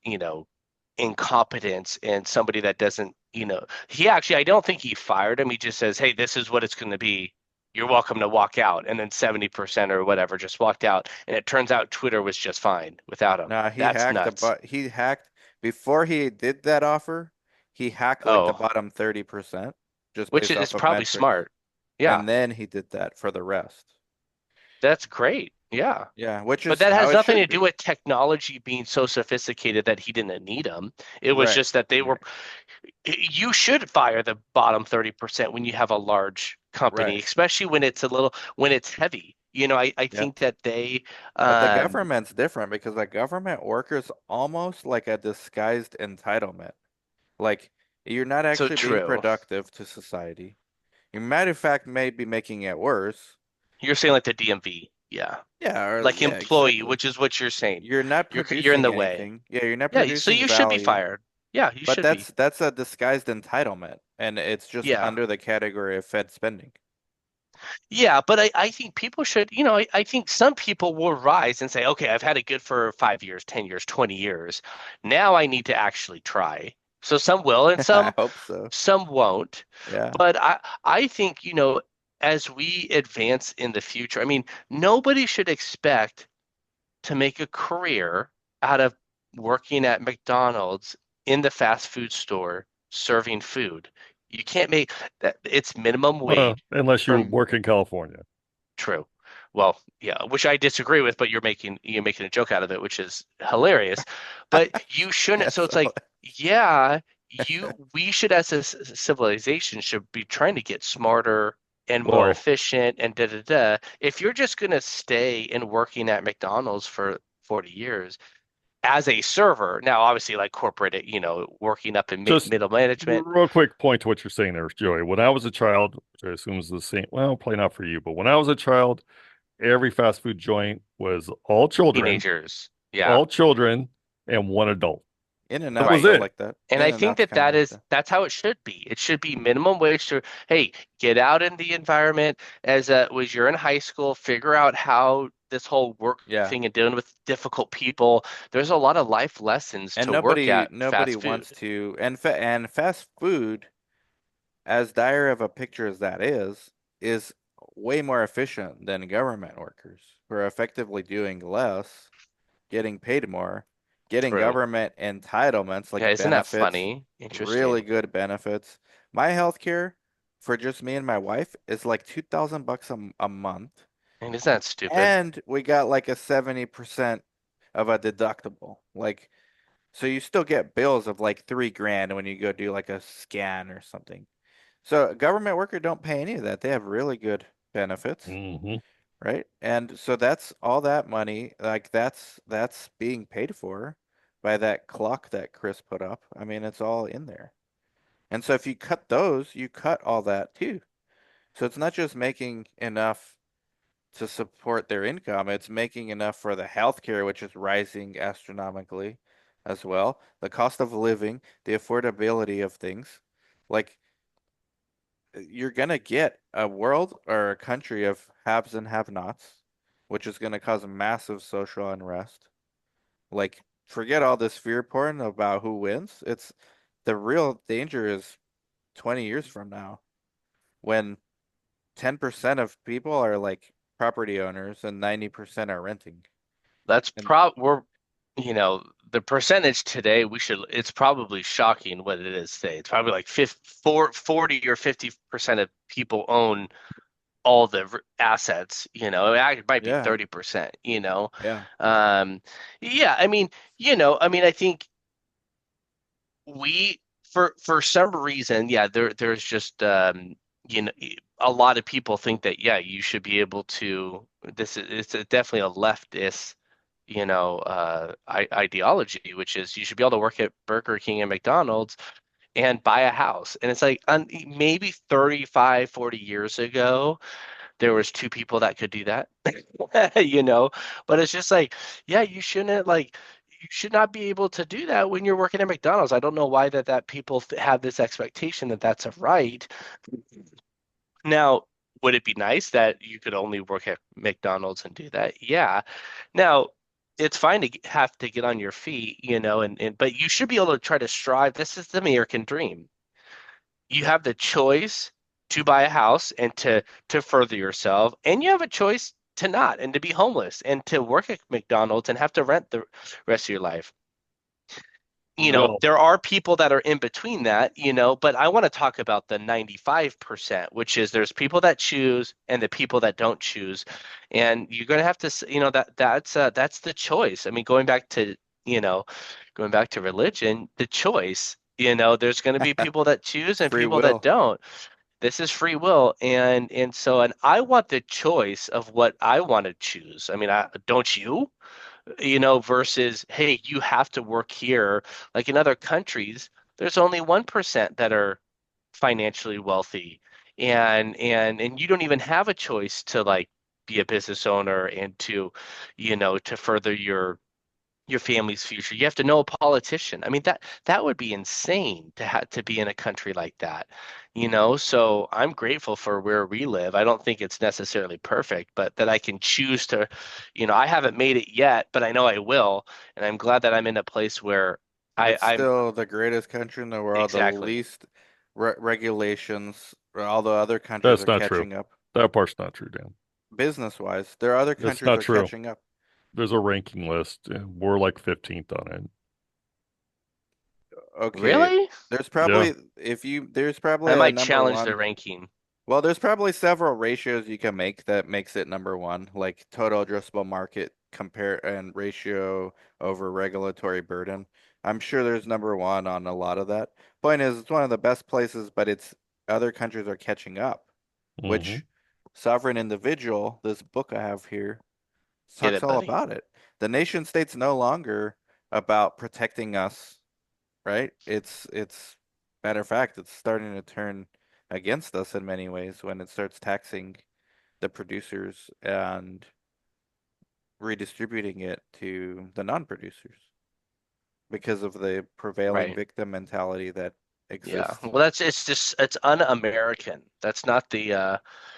incompetence and somebody that doesn't, he actually, I don't think he fired him. He just says, hey, this is what it's going to be. You're welcome to walk out. And then 70% or whatever just walked out. And it turns out Twitter was just fine without him.
Nah, he
That's
hacked the
nuts.
but he hacked before he did that offer. He hacked like the
Oh,
bottom 30% just
which
based
is
off of
probably
metrics,
smart. Yeah,
and then he did that for the rest.
that's great. Yeah.
Yeah, which
But
is
that
how
has
it
nothing
should
to do
be.
with technology being so sophisticated that he didn't need them. It was
Right.
just that they were, you should fire the bottom 30% when you have a large company,
Right.
especially when it's heavy. I
Yeah.
think that they,
But the
um,
government's different because the government workers almost like a disguised entitlement. Like you're not
so
actually being
true.
productive to society. You might in fact may be making it worse.
You're saying like the DMV. Yeah.
Yeah, or
Like
yeah,
employee,
exactly.
which is what you're saying.
You're not
You're in
producing
the way.
anything. Yeah, you're not
Yeah, so
producing
you should be
value.
fired. Yeah, you
But
should be.
that's a disguised entitlement, and it's just
Yeah.
under the category of Fed spending.
Yeah, but I think people should, I think some people will rise and say, okay, I've had it good for 5 years, 10 years, 20 years. Now I need to actually try. So some will and
I
some
hope so.
some won't.
Yeah.
But I think, as we advance in the future, I mean, nobody should expect to make a career out of working at McDonald's in the fast food store serving food. You can't make that, it's minimum wage
Unless you
from
work in California.
true. Well, yeah, which I disagree with, but you're making a joke out of it, which is hilarious. But you shouldn't. So
Yes.
it's like, yeah, we should as a civilization should be trying to get smarter and more
Well,
efficient and da da da. If you're just gonna stay and working at McDonald's for 40 years as a server, now obviously like corporate, working up in
just
middle management,
real quick point to what you're saying there, Joey. When I was a child, which I assume is the same, well, probably not for you, but when I was a child, every fast food joint was
teenagers, yeah.
all children, and one adult.
In and
That
out's
was
Right.
still
it.
like that.
And
In
I
and
think
out's
that
kind of like that.
that's how it should be. It should be minimum wage to, hey, get out in the environment was you're in high school, figure out how this whole work
Yeah.
thing and dealing with difficult people. There's a lot of life lessons
And
to work
nobody
at
nobody
fast
wants
food.
to and fast food, as dire of a picture as that is way more efficient than government workers who are effectively doing less, getting paid more, getting
True.
government entitlements
Yeah,
like
isn't that
benefits,
funny?
really
Interesting.
good benefits. My health care for just me and my wife is like 2,000 bucks a month.
And isn't that stupid?
And we got like a 70% of a deductible. Like, so you still get bills of like 3 grand when you go do like a scan or something. So a government worker don't pay any of that. They have really good benefits,
Hmm.
right? And so that's all that money, like that's being paid for by that clock that Chris put up. I mean, it's all in there. And so if you cut those, you cut all that too. So it's not just making enough to support their income, it's making enough for the healthcare, which is rising astronomically as well. The cost of living, the affordability of things. Like you're gonna get a world or a country of haves and have-nots, which is gonna cause massive social unrest. Like, forget all this fear porn about who wins. It's the real danger is 20 years from now when 10% of people are like property owners and 90% are renting.
That's
And
we're, the percentage today, it's probably shocking what it is today. It's probably like 40 or 50% of people own all the assets, it might be
yeah,
30%,
yeah,
Um, yeah, I think we, for some reason, yeah, there's just, you know, a lot of people think that, yeah, you should be able to, it's definitely a leftist, ideology, which is you should be able to work at Burger King and McDonald's and buy a house. And it's like maybe 35, 40 years ago, there was two people that could do that, you know, but it's just like, yeah, you should not be able to do that when you're working at McDonald's. I don't know why that people have this expectation that that's a right. Now, would it be nice that you could only work at McDonald's and do that? Yeah. Now, it's fine to have to get on your feet, and but you should be able to try to strive. This is the American dream. You have the choice to buy a house and to further yourself, and you have a choice to not and to be homeless and to work at McDonald's and have to rent the rest of your life.
Well,
There are people that are in between that, but I want to talk about the 95%, which is there's people that choose and the people that don't choose. And you're going to have to, that's the choice. I mean, going back to religion, the choice, there's going to be people that choose and
free
people that
will.
don't. This is free will, and I want the choice of what I want to choose. I mean, don't you? Versus, hey, you have to work here. Like in other countries, there's only 1% that are financially wealthy, and you don't even have a choice to like be a business owner and to, to further your family's future. You have to know a politician. I mean, that would be insane to have to be in a country like that, So I'm grateful for where we live. I don't think it's necessarily perfect, but that I can choose to, I haven't made it yet, but I know I will, and I'm glad that I'm in a place where
It's
I'm
still the greatest country in the world, the
exactly
least regulations, although other countries
That's
are
not true.
catching up.
That part's not true, Dan.
Business wise, there are other
It's
countries
not
are
true.
catching up.
There's a ranking list, and we're like 15th on it.
Okay,
really.
there's
Yeah.
probably if you there's probably
I
a
might
number
challenge the
one.
ranking.
Well, there's probably several ratios you can make that makes it number one, like total addressable market compare and ratio over regulatory burden. I'm sure there's number one on a lot of that. Point is, it's one of the best places, but it's other countries are catching up,
Hmm.
which Sovereign Individual, this book I have here,
Hit
talks
it,
all
buddy.
about it. The nation state's no longer about protecting us, right? It's matter of fact, it's starting to turn against us in many ways when it starts taxing the producers and redistributing it to the non-producers because of the prevailing
Right.
victim mentality that
Yeah.
exists.
Well, it's just it's un-American. That's not the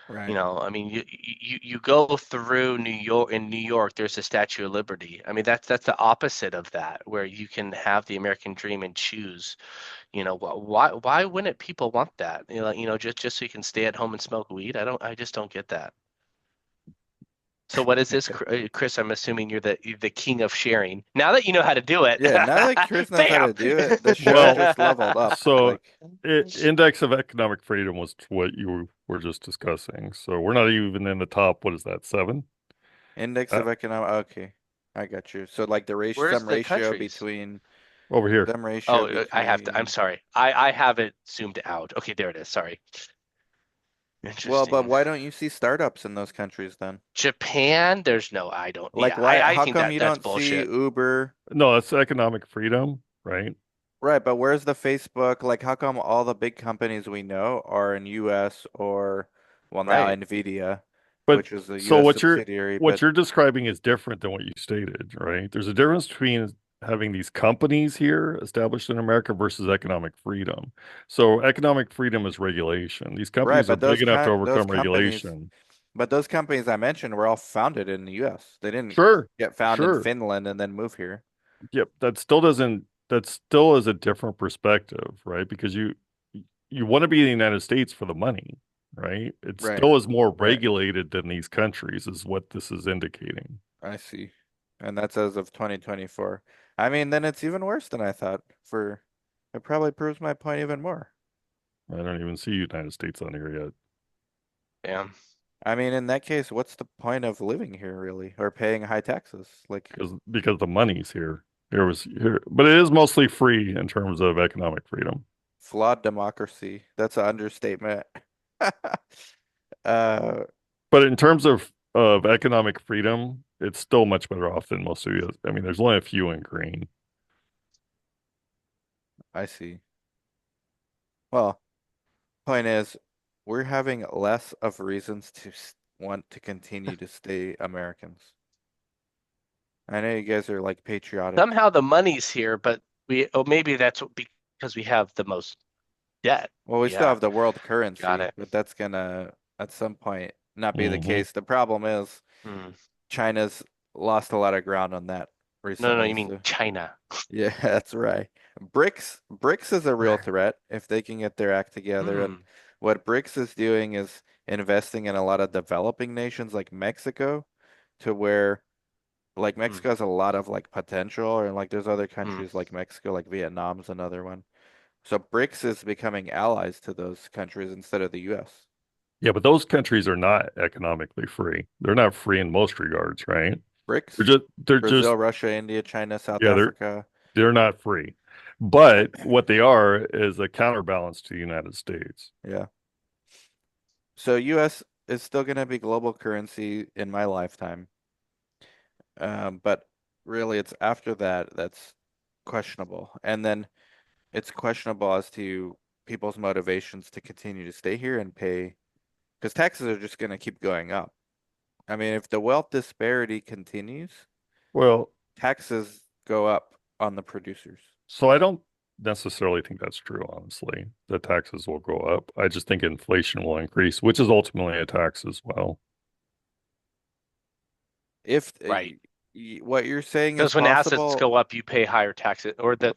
Right.
I mean, you go through New York. In New York, there's a Statue of Liberty. I mean, that's the opposite of that, where you can have the American dream and choose. Why wouldn't people want that? Just so you can stay at home and smoke weed. I just don't get that. So what is this, Chris? I'm assuming you're the king of sharing. Now that you know how to do it,
Yeah, now that Chris knows how
bam.
to do it, the show
Well,
just leveled up.
so
Like
index of economic freedom was what you were just discussing. So we're not even in the top. What is that? Seven?
index
Uh,
of economic, okay. I got you. So like the ratio,
Where's
some
the
ratio
countries?
between
over here.
some ratio
Oh, I have to. I'm
between.
sorry. I have it zoomed out. Okay, there it is. Sorry.
Well, but
Interesting.
why don't you see startups in those countries then?
Japan, there's no, I don't.
Like
Yeah,
why
I
how
think
come
that
you
that's
don't see
bullshit.
Uber?
No, it's economic freedom, right?
Right, but where's the Facebook? Like how come all the big companies we know are in US or well now
Right.
Nvidia,
But
which is a
so
US subsidiary,
what
but
you're describing is different than what you stated, right? There's a difference between having these companies here established in America versus economic freedom. So economic freedom is regulation. These
right,
companies are
but
big enough to
those
overcome
companies
regulation.
but those companies I mentioned were all founded in the US. They didn't
Sure,
get found in
sure.
Finland and then move here.
Yep, that still is a different perspective, right? Because you want to be in the United States for the money, right? It
Right.
still is more
Right.
regulated than these countries, is what this is indicating.
I see. And that's as of 2024. I mean, then it's even worse than I thought for it probably proves my point even more.
I don't even see United States on here yet
Yeah.
I mean, in that case, what's the point of living here really or paying high taxes? Like
because the money's here. Here was here, but it is mostly free in terms of economic freedom.
flawed democracy. That's an understatement. Uh,
But in terms of economic freedom, it's still much better off than most of the. I mean, there's only a few in green.
I see. Well, point is, we're having less of reasons to want to continue to stay Americans. I know you guys are like patriotic.
Somehow the money's here, but maybe because we have the most debt.
Well, we still
Yeah,
have the world
got
currency,
it.
but that's gonna at some point not be the
Hmm.
case. The problem is
Hmm.
China's lost a lot of ground on that
No,
recently.
you mean
So
China.
yeah, that's right. BRICS is a real threat if they can get their act together. And
Hmm.
what BRICS is doing is investing in a lot of developing nations like Mexico to where like
Hmm.
Mexico has a lot of like potential and like there's other
Hmm.
countries like Mexico, like Vietnam's another one. So BRICS is becoming allies to those countries instead of the US.
Yeah, but those countries are not economically free. They're not free in most regards, right?
BRICS,
They're
Brazil,
just
Russia, India, China, South
yeah,
Africa.
they're not free. But what they are is a counterbalance to the United States.
Yeah. So US is still going to be global currency in my lifetime. But really it's after that that's questionable. And then it's questionable as to people's motivations to continue to stay here and pay because taxes are just going to keep going up. I mean, if the wealth disparity continues,
Well,
taxes go up on the producers.
so I don't necessarily think that's true, honestly. The taxes will go up. I just think inflation will increase, which is ultimately a tax as well.
If
Right.
what you're saying is
Because when assets
possible,
go up, you pay higher taxes, or the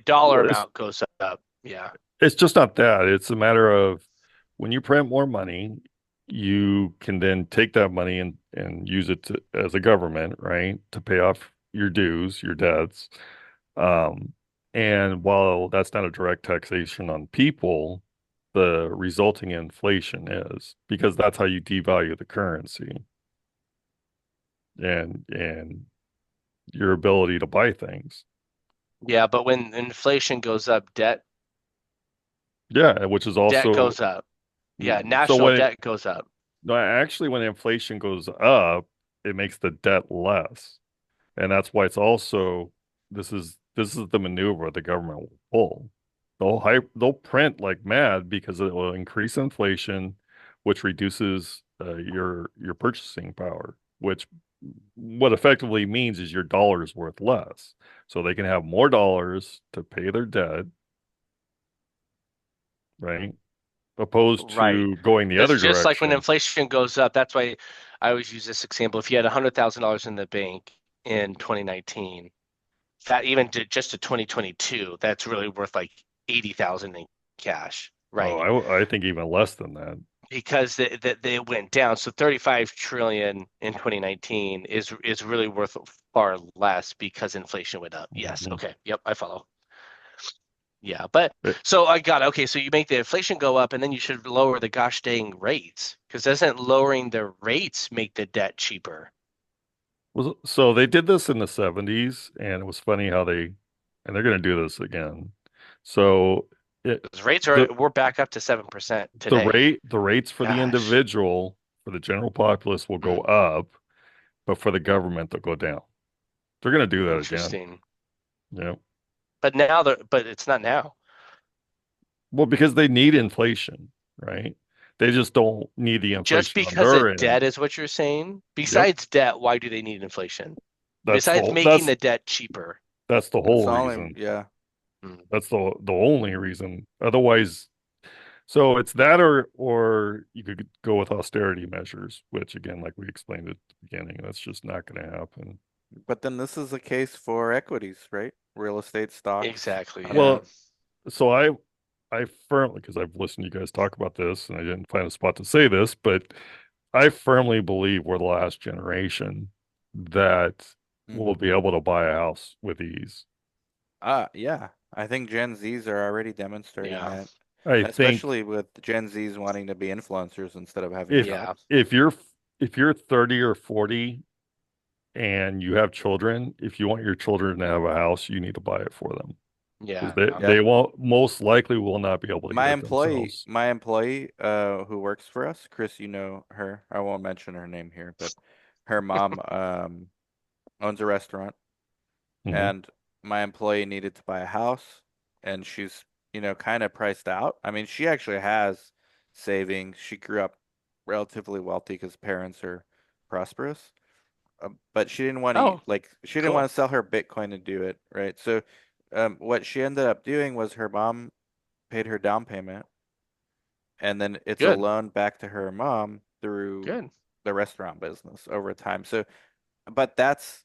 dollar
Well, It's
amount goes up. Yeah.
it's just not that. It's a matter of when you print more money, you can then take that money and use it as a government, right, to pay off your dues, your debts. Um, and while that's not a direct taxation on people, the resulting inflation is because that's how you devalue the currency and your ability to buy things.
Yeah, but when inflation goes up,
Yeah, which is
debt
also
goes up. Yeah,
so
national
when
debt goes up.
no, actually when inflation goes up, it makes the debt less. And that's why it's also this is the maneuver the government will pull. They'll print like mad because it will increase inflation, which reduces your purchasing power, which what effectively means is your dollar is worth less. So they can have more dollars to pay their debt, right? Opposed
Right.
to going the
Because
other
just like when
direction.
inflation goes up, that's why I always use this example. If you had $100,000 in the bank in 2019, that even to just to 2022, that's really worth like 80,000 in cash,
Oh,
right?
I think even less than that.
Because they went down. So 35 trillion in 2019 is really worth far less because inflation went up. Yes.
Mhm.
Okay. Yep, I follow. Yeah, but
It-
so I got okay. So you make the inflation go up, and then you should lower the gosh dang rates because doesn't lowering the rates make the debt cheaper?
so they did this in the 70s, and it was funny how and they're going to do this again. So it,
Because rates are
the
we're back up to 7% today.
the rates for the
Gosh.
individual, for the general populace will go
Hmm.
up, but for the government they'll go down. They're going to do that again.
Interesting.
Yeah.
But it's not now.
Well, because they need inflation, right? They just don't need the
Just
inflation on
because
their
of
end.
debt is what you're saying?
Yep.
Besides debt, why do they need inflation?
That's the
Besides
whole,
making the debt cheaper.
that's the
it's
whole
only,
reason.
yeah.
Hmm.
That's the only reason. Otherwise, so it's that or you could go with austerity measures, which again, like we explained at the beginning, that's just not going to happen.
But then this is the case for equities, right? Real estate stocks.
Exactly.
I
Yeah.
mean,
Well, so I firmly, because I've listened to you guys talk about this and I didn't find a spot to say this, but I firmly believe we're the last generation that will
mhm.
be able to buy a house with ease.
Yeah. I think Gen Zs are already demonstrating
Yeah.
that,
I think
especially with Gen Zs wanting to be influencers instead of having
if
Yeah.
jobs.
if you're if you're 30 or 40 and you have children, if you want your children to have a house, you need to buy it for them because
Yeah.
Yeah.
they won't most likely will not be able to get it themselves.
My employee, who works for us, Chris, you know her. I won't mention her name here, but her mom, owns a restaurant,
Hmm.
and my employee needed to buy a house, and she's, kind of priced out. I mean, she actually has savings. She grew up relatively wealthy because parents are prosperous. But she didn't want to
Oh,
she didn't want
cool.
to sell her Bitcoin to do it, right? So, what she ended up doing was her mom paid her down payment, and then it's a
Good.
loan back to her mom through
Good.
the restaurant business over time. So, but that's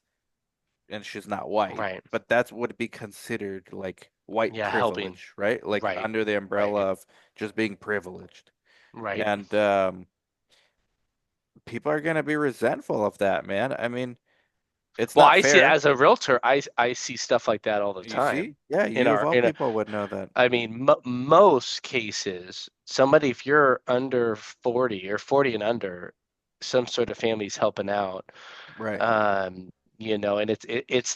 and she's not white,
Right.
but that's would be considered like white
Yeah, helping.
privilege, right? Like
Right.
under the
Right.
umbrella of just being privileged.
Right.
And people are gonna be resentful of that, man. I mean, it's
Well,
not
I see
fair.
as a realtor, I see stuff like that all the
You see?
time.
Yeah,
In
you of
our
all
in a,
people would know that.
I mean, mo most cases, somebody if you're under 40 or 40 and under, some sort of family's helping out.
Right.
Um, and it's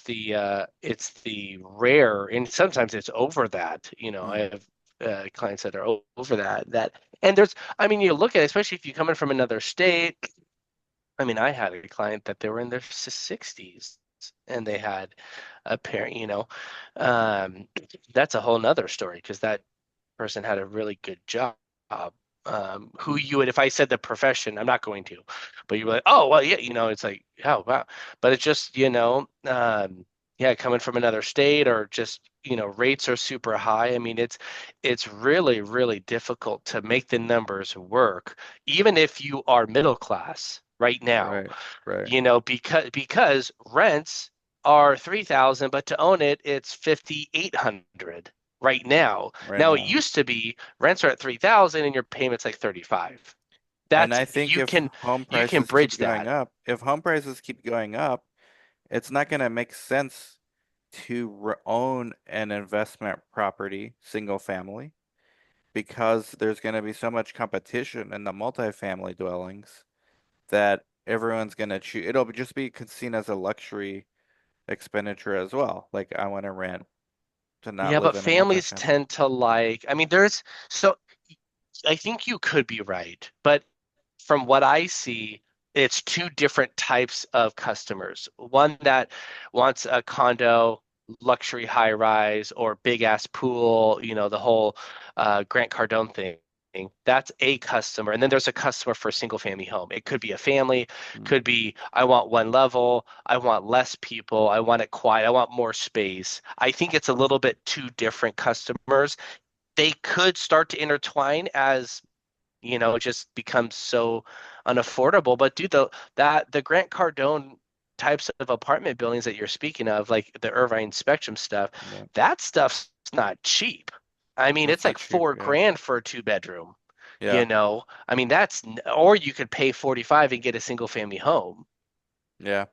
the rare, and sometimes it's over that. I
Mm.
have clients that are over that, and I mean, you look at it, especially if you're coming from another state. I mean, I had a client that they were in their 60s and they had a parent, um, that's a whole nother story because that person had a really good job. who you would, if I said the profession, I'm not going to, but you're like, oh, well, yeah, it's like, oh, wow. But it's just, yeah, coming from another state or just, rates are super high. I mean, it's really, really difficult to make the numbers work, even if you are middle class right now,
Right. Right.
because rents are 3,000, but to own it, it's 5,800 right now.
Right
Now it
now.
used to be rents are at 3,000 and your payment's like 35.
And
That's
I think if home
you can
prices keep
bridge
going
that.
up, if home prices keep going up, it's not going to make sense to own an investment property, single family, because there's going to be so much competition in the multifamily dwellings that everyone's going to choose. It'll just be seen as a luxury expenditure as well. Like I want to rent to not
Yeah,
live
but
in a
families
multifamily.
tend to I mean, so I think you could be right, but from what I see, it's two different types of customers. One that wants a condo, luxury high rise, or big ass pool, the whole Grant Cardone thing. That's a customer. And then there's a customer for a single family home. It could be a family,
Mm.
could be I want one level, I want less people, I want it quiet, I want more space. I think it's a little bit two different customers. They could start to intertwine as it just becomes so unaffordable. But dude, the Grant Cardone types of apartment buildings that you're speaking of, like the Irvine Spectrum stuff,
Yeah,
that stuff's not cheap. I mean,
that's
it's
not
like
cheap.
four
Yeah,
grand for a two bedroom.
yeah,
I mean, or you could pay 45 and get a single family home,
yeah.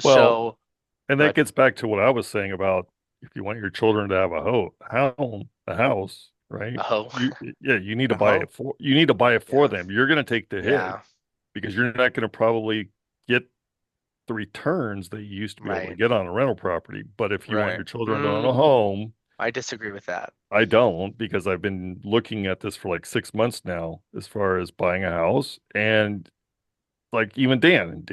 Well,
so,
and that
but
gets back to what I was saying about if you want your children to have a house, right?
oh,
Yeah,
A hoe?
you need to buy it for
Yeah,
them. You're going to take the hit
yeah,
because you're not going to probably get the returns that you used to be able to
right,
get on a rental property. But if you want
right.
your children to own a
mm,
home,
I disagree with that.
I don't because I've been looking at this for like 6 months now as far as buying a house. And like even Dan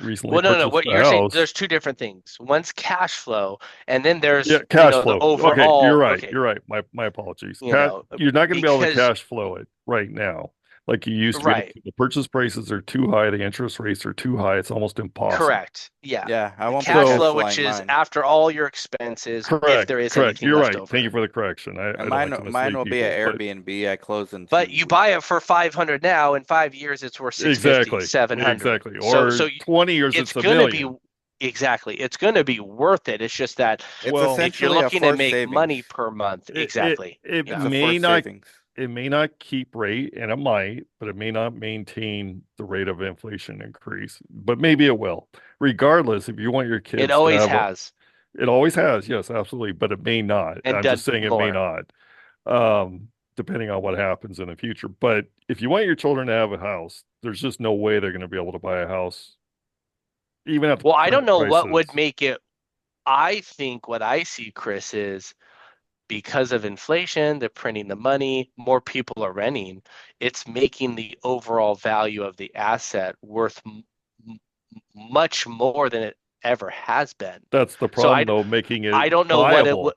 recently
Well, no, no.
purchased
What
a
you're saying,
house.
there's two different things. One's cash flow, and then there's,
Yeah, cash
the
flow. Okay, you're
overall.
right.
Okay,
You're right. My apologies. You're not going to be able to
because
cash flow it right now like you used to be able
right,
to. The purchase prices are too high. The interest rates are too high. It's almost impossible.
correct. Yeah,
Yeah, I
the
won't be
cash
cash
So
flow, which
flowing
is
mine.
after all your expenses, if
correct,
there is
correct.
anything
You're
left
right. Thank you
over.
for the correction.
And
I don't like to
mine
mislead
will be an
people, but
Airbnb. I close in
But
2 weeks.
you buy it for 500 now. In 5 years, it's worth 650,
exactly,
700.
exactly.
So
Or 20 years,
it's
it's a
gonna be
million.
exactly. It's gonna be worth it. It's just that
It's
Well,
if you're
essentially a
looking to
forced
make
savings.
money per month, exactly.
it
It's
Yeah.
a
may
forced
not
savings.
keep rate, and it might, but it may not maintain the rate of inflation increase. But maybe it will. Regardless, if you want your
It
kids to
always
have a,
has
it always has, yes, absolutely, but it may not.
and
I'm just
done
saying it may
more.
not, depending on what happens in the future. But if you want your children to have a house, there's just no way they're going to be able to buy a house, even at the
Well, I don't
current
know what would
prices.
make it. I think what I see, Chris, is because of inflation, they're printing the money, more people are renting. It's making the overall value of the asset worth much more than it ever has been.
That's the
So
problem, though, making it
I don't know what it would.
viable.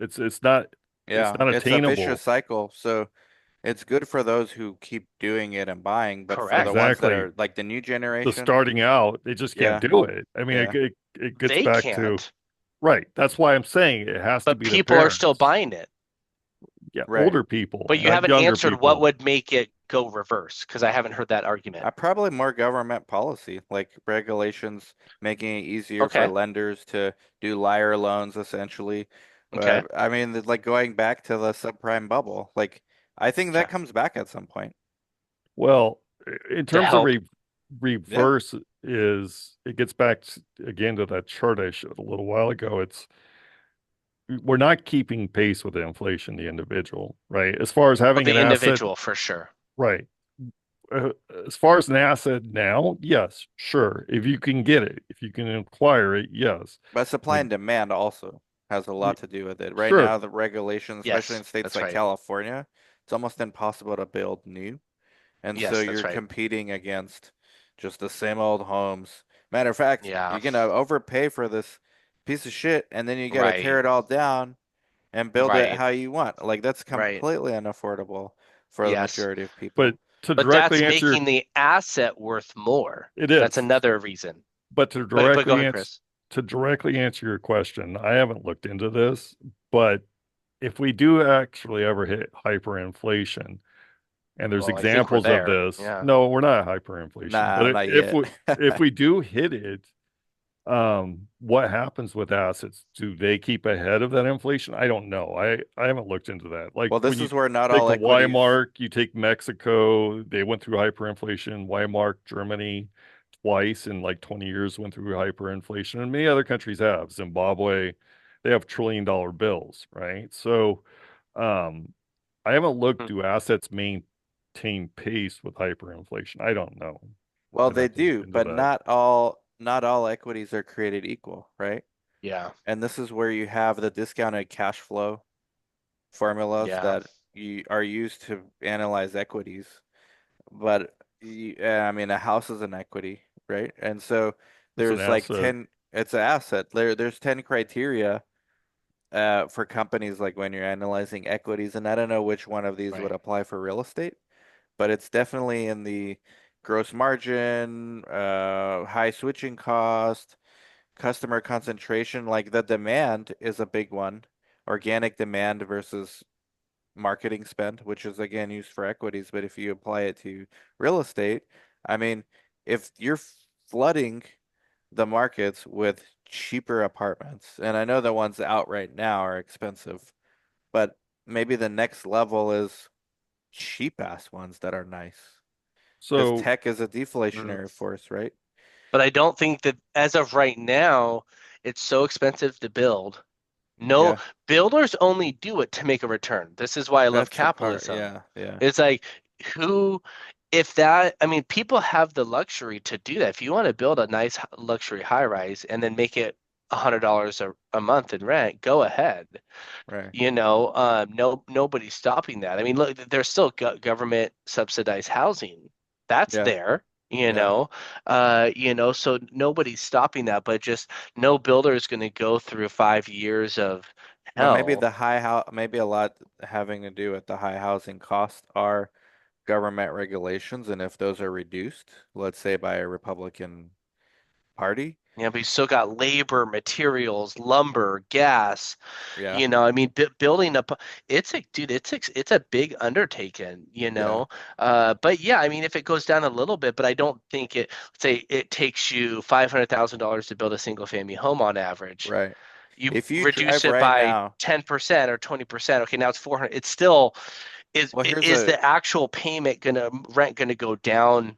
It's not it's
Yeah,
not
it's a vicious
attainable.
cycle. So it's good for those who keep doing it and buying, but for the
Correct.
ones that
Exactly.
are like the new
The
generation,
starting out, they just can't
yeah,
do it. I mean,
yeah.
it gets
They
back to
can't,
right. That's why I'm saying it has to
but
be the
people are still
parents.
buying it.
Yeah,
Right.
older people,
But you
not
haven't
younger
answered what
people.
would make it go reverse because I haven't heard that argument.
Probably more government policy, like regulations making it easier for
Okay.
lenders to do liar loans, essentially.
Okay.
I mean, like going back to the subprime bubble, like I think that
Okay.
comes back at some point.
Well, in
To
terms of
help.
Yeah.
reverse is it gets back again to that chart I showed a little while ago. It's we're not keeping pace with the inflation, the individual, right? As far as
Of
having an
the
asset,
individual for sure.
right? Uh, as far as an asset now, yes, sure. If you can get it, if you can acquire it, yes.
But supply
Um,
and demand also has a
y-
lot to do with it. Right
sure,
now, the regulations, especially
Yes,
in states
that's
like
right.
California, it's almost impossible to build new. And so
Yes,
you're
that's right.
competing against just the same old homes. Matter of fact,
Yeah.
you're gonna overpay for this piece of shit, and then you gotta tear
Right.
it all down and build it
Right.
how you want. Like that's
Right.
completely unaffordable. for the
Yes.
majority of
But
people.
to
But that's
directly answer
making the asset worth more.
it
That's
is.
another reason.
But
But go ahead, Chris.
to directly answer your question, I haven't looked into this, but if we do actually ever hit hyperinflation, and there's
Well, I think we're
examples of
there.
this,
Yeah.
no, we're not at hyperinflation,
Nah,
but
not yet.
if we do hit it, what happens with assets? Do they keep ahead of that inflation? I don't know. I haven't looked into that. Like
Well,
when
this
you
is where not
take
all
a
equities.
Weimar, you take Mexico, they went through hyperinflation. Weimar, Germany, twice in like 20 years went through hyperinflation, and many other countries have. Zimbabwe, they have $1 trillion bills, right? So, um, I haven't looked,
Hmm.
do assets maintain pace with hyperinflation? I don't know.
Well,
I'd
they
have to look
do,
into
but
that.
not all equities are created equal, right?
Yeah.
And this is where you have the discounted cash flow formulas
Yeah.
that you are used to analyze equities. But I mean, a house is an equity, right? And so
It's an
there's like
asset.
10, it's an asset. There's 10 criteria for companies like when you're analyzing equities, and I don't know which one of these would
Right.
apply for real estate, but it's definitely in the gross margin, high switching cost, customer concentration. Like the demand is a big one. Organic demand versus marketing spend, which is again used for equities, but if you apply it to real estate, I mean, if you're flooding the markets with cheaper apartments, and I know the ones out right now are expensive, but maybe the next level is cheap ass ones that are nice. Because
So,
tech is a
Mhm.
deflationary force, right?
But I don't think that as of right now, it's so expensive to build. No,
Yeah,
builders only do it to make a return. This is why I love
that's the part.
capitalism.
Yeah, yeah,
It's like who, if that, I mean, people have the luxury to do that. If you want to build a nice luxury high rise and then make it $100 a month in rent, go ahead.
right.
Nobody's stopping that. I mean, look, there's still government subsidized housing. That's
Yeah,
there,
yeah.
so nobody's stopping that, but just no builder is going to go through 5 years of
But maybe
hell.
the high house, maybe a lot having to do with the high housing costs are government regulations, and if those are reduced, let's say by a Republican party,
But you still got labor, materials, lumber, gas.
yeah,
I mean, building up, it's a big undertaking,
yeah,
But yeah, I mean, if it goes down a little bit, but I don't think let's say it takes you $500,000 to build a single family home on average.
right.
You
If you
reduce
drive
it
right
by
now,
10% or 20%. Okay, now it's 400. It's still,
well, here's
is
a,
the actual rent gonna go down,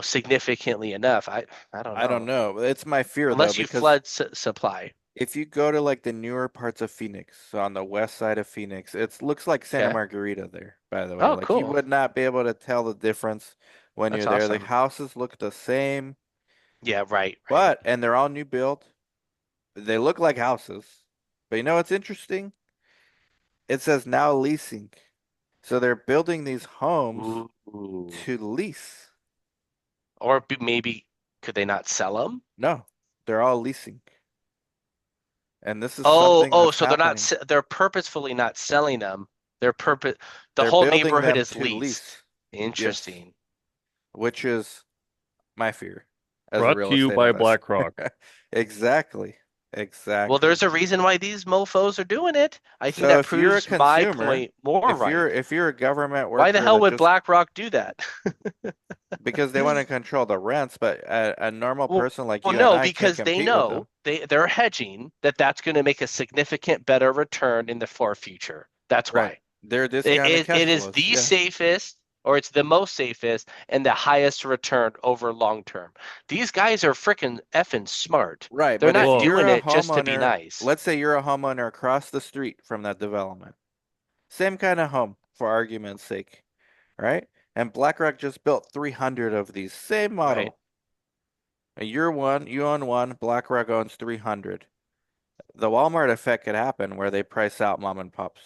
significantly enough? I don't
I don't
know.
know. It's my fear though,
Unless you
because
flood supply.
if you go to like the newer parts of Phoenix, so on the west side of Phoenix, it looks like Santa
Okay.
Margarita there, by the way.
Oh,
Like you
cool.
would not be able to tell the difference when
That's
you're there. The
awesome.
houses look the same,
Yeah, right, right.
and they're all new build. They look like houses. But you know what's interesting? It says now leasing. So they're building these homes
Ooh.
to lease.
Or maybe could they not sell them?
No, they're all leasing. And this is
Oh,
something
oh,
that's
so they're not
happening.
they're purposefully not selling them. The
They're
whole
building
neighborhood
them
is
to
leased.
lease. Yes,
Interesting.
which is my fear as a
brought
real
to you
estate
by
investor.
BlackRock.
Exactly.
Well, there's
Exactly.
a reason why these mofos are doing it. I think
So
that
if you're a
proves my
consumer,
point more
if you're
right.
if you're a government
Why the
worker
hell
that
would
just
BlackRock do that?
because they want to control the rents, but a normal
Well,
person like
well,
you and
no,
I can't
because they
compete with them.
know they're hedging that's going to make a significant better return in the far future. That's
Right.
why.
They're
It
discounted
is
cash
it is
flows.
the
Yeah.
safest, or it's the most safest and the highest return over long term. These guys are freaking effing smart.
Right.
They're
But if
not
Well,
you're
doing
a
it just to be
homeowner,
nice.
let's say you're a homeowner across the street from that development, same kind of home for argument's sake, right? And BlackRock just built 300 of these, same
Right.
model. You own one, BlackRock owns 300. The Walmart effect could happen where they price out mom and pops,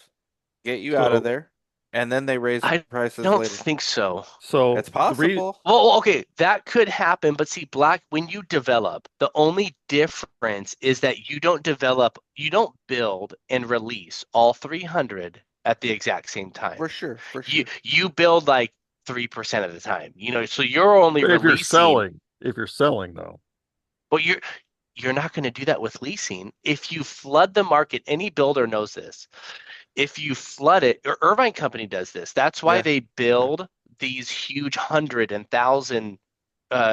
get you out of
so
there, and then they raise
I
prices
don't
later.
think so.
It's
the re
possible.
Well, okay, that could happen, but see, when you develop, the only difference is that you don't build and release all 300 at the exact same time.
For sure, for
You
sure.
you build like 3% of the time, so you're only
But
releasing,
if you're selling though,
but you're not going to do that with leasing. If you flood the market, any builder knows this. If you flood it, Irvine Company does this. That's why
Yeah,
they
yeah.
build these huge 100 and 1,000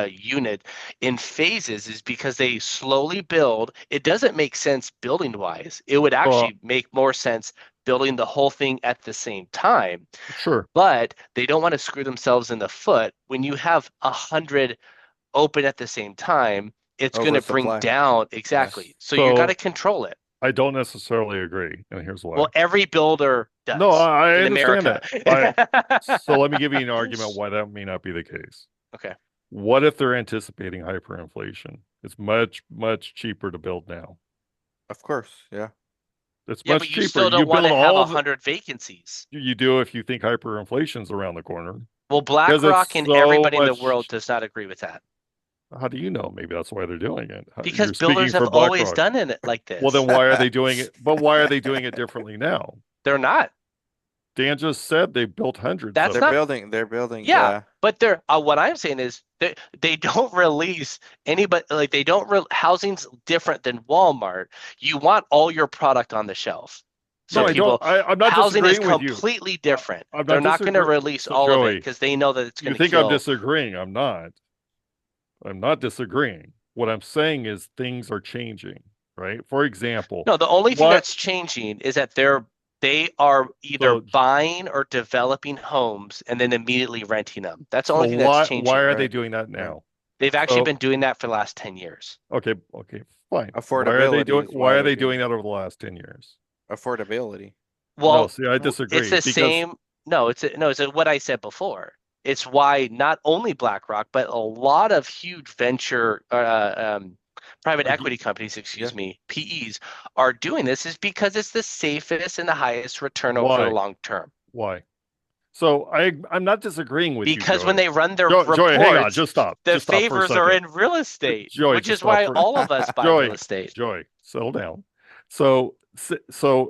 unit in phases, is because they slowly build. It doesn't make sense building wise. It would
well,
actually make more sense building the whole thing at the same time,
sure.
but they don't want to screw themselves in the foot. When you have 100 open at the same time, it's going to bring
Oversupply.
down,
Yeah.
exactly. So you got to
So
control it.
I don't necessarily agree, and here's
Well,
why.
every builder
No,
does
I
in
understand
America.
that. So let me give you an argument why that may not be the case.
Okay.
What if they're anticipating hyperinflation? It's much, much cheaper to build now.
Of course. Yeah.
It's
Yeah,
much
but you
cheaper.
still
You
don't want
build
to have
all
a
the
hundred vacancies.
you do if you think hyperinflation's around the corner
Well,
because it's
BlackRock and
so
everybody in the world
much.
does not agree with that
How do you know? Maybe that's why they're doing it.
because
You're speaking
builders have
for
always
BlackRock.
done it like
Well,
this.
then why are they doing it? But why are they doing it differently now?
They're not.
Dan just said they built hundreds
That's
of
They're
not.
them.
building. They're building.
Yeah,
Yeah.
but they're what I'm saying is they don't release anybody, like they don't housing's different than Walmart. You want all your product on the shelf. So
No, I don't.
people,
I'm not
housing is
disagreeing with you.
completely different.
I'm
They're
not
not going to
disagreeing.
release
So,
all of it
Joey,
because they know that it's going
you
to
think I'm
kill.
disagreeing? I'm not. I'm not disagreeing. What I'm saying is things are changing, right? For example,
No, the only thing
what?
that's changing is that they are either
So,
buying or developing homes and then immediately renting them. That's the
so
only thing that's
why
changing.
are they
Right.
doing that
Right.
now?
They've actually
So,
been doing that for the last 10 years.
okay, fine.
Affordability is
Why
why
are
they're
they
doing
doing
it.
that over the last 10 years?
Affordability.
No,
Well,
see, I
it's
disagree
the
because
same. No, it's what I said before. It's why not only BlackRock, but a lot of huge venture, private
ag-
equity companies,
Yeah.
excuse me, PEs are doing this is because it's the safest and the highest return over the
why?
long term.
Why? So I'm not disagreeing with you,
Because when
Joey.
they run their
Joey, hang on,
reports, the
just stop for a
favors are
second.
in real estate,
Joey,
which
just
is
stop
why
for
all of us buy real
Joey,
estate.
Joey, settle down. So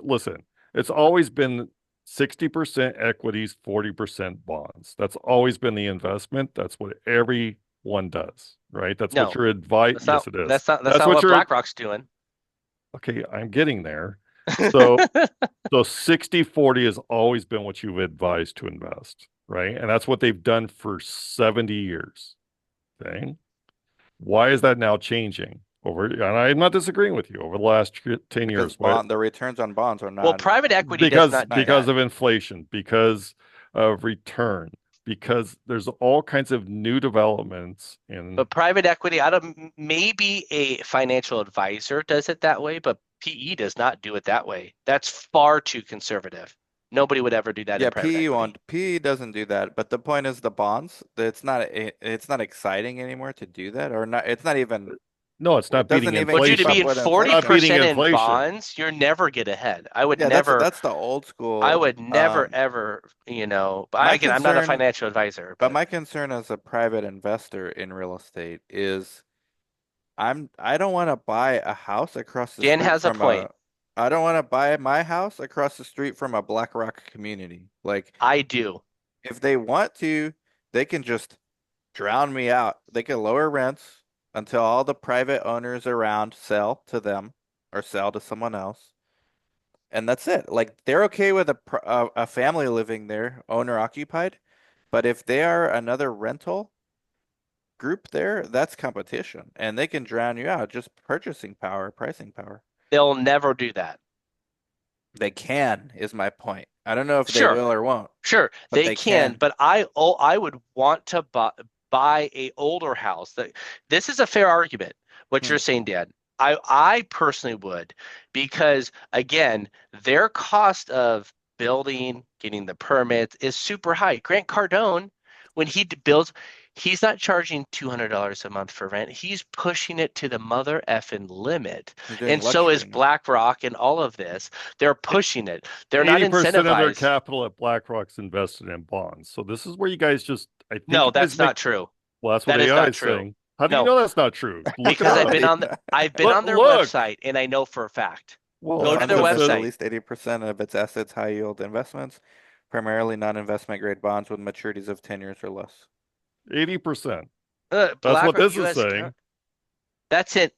listen, it's always been 60% equities, 40% bonds. That's always been the investment. That's what everyone does, right? That's what
No,
your advice.
that's
Yes,
not
it is.
that's not that's
That's
not
what
what
your
BlackRock's doing.
okay, I'm getting there. So so 60/40 has always been what you've advised to invest, right? And that's what they've done for 70 years. Okay. Why is that now changing over? And I'm not disagreeing with you over the last 10
Because
years. Why?
the returns on bonds are
Well,
not
private equity does not do
nice.
Because
that.
of inflation, because of return, because there's all kinds of new developments in
But private equity, I don't, maybe a financial advisor does it that way, but PE does not do it that way. That's far too conservative. Nobody would ever do that in
Yeah,
private
PE
equity.
won't. PE doesn't do that. But the point is the bonds. It's not exciting anymore to do that, or not. It's not even.
no, it's
It
not beating
doesn't even
But dude, to
keep
be
up
inflation.
in
with
It's not
inflation.
beating
40% in
inflation.
bonds, you're never get ahead.
Yeah, that's the old
I
school.
would never ever, but
My
again, I'm not a
concern,
financial advisor,
but
but
my concern as a private investor in real estate is I don't want to buy a house across the
Dan
street
has a
from
point.
a I don't want to buy my house across the street from a BlackRock community. Like
I do.
if they want to, they can just drown me out. They can lower rents until all the private owners around sell to them or sell to someone else. And that's it. Like they're okay with a family living there, owner occupied. But if they are another rental group there, that's competition, and they can drown you out just purchasing power, pricing power.
They'll never do that.
They can, is my point. I don't know if they
Sure.
will or won't,
Sure,
but
they
they
can,
can.
but I would want to buy a older house. This is a fair argument, what
Hmm.
you're saying, Dad. I personally would, because again, their cost of building, getting the permits is super high. Grant Cardone, when he builds, he's not charging $200 a month for rent. He's pushing it to the mother effing limit.
He's doing
And so is
luxury now.
BlackRock and all of this. They're pushing it. They're not
80% of their
incentivized.
capital at BlackRock's invested in bonds. So this is where you guys just, I think
No,
you guys
that's
make,
not true.
well, that's what
That is
AI
not
is
true.
saying. How do you
No,
know that's not true? Look it
because
How
up.
do you
I've been
know?
on their
Look,
website and I know for a fact.
The
Well,
Go to
fund
their
invests at
website.
least 80% of its assets high yield investments, primarily non-investment grade bonds with maturities of 10 years or less.
80%. That's what
BlackRock
this is
US.
saying.
That's it.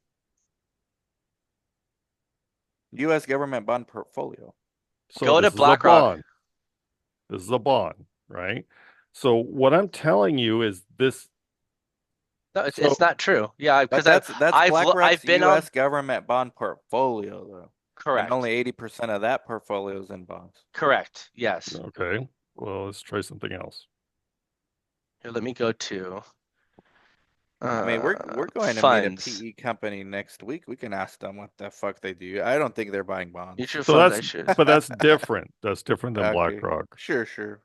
U.S. government bond portfolio.
So
Go to
this is a
BlackRock.
bond. This is a bond, right? So what I'm telling you is this.
No, it's
So
not true. Yeah,
But
because
that's BlackRock's
I've been on.
U.S. government bond portfolio, though. And
Correct.
only 80% of that portfolio is in bonds.
Correct. Yes.
okay, well, let's try something else.
Here, let me go to
I mean, we're going to meet a
funds.
PE company next week. We can ask them what the fuck they do. I don't think they're buying bonds.
Mutual
So
funds. I
that's,
should.
but that's different. That's different than
Okay.
BlackRock.
Sure, sure.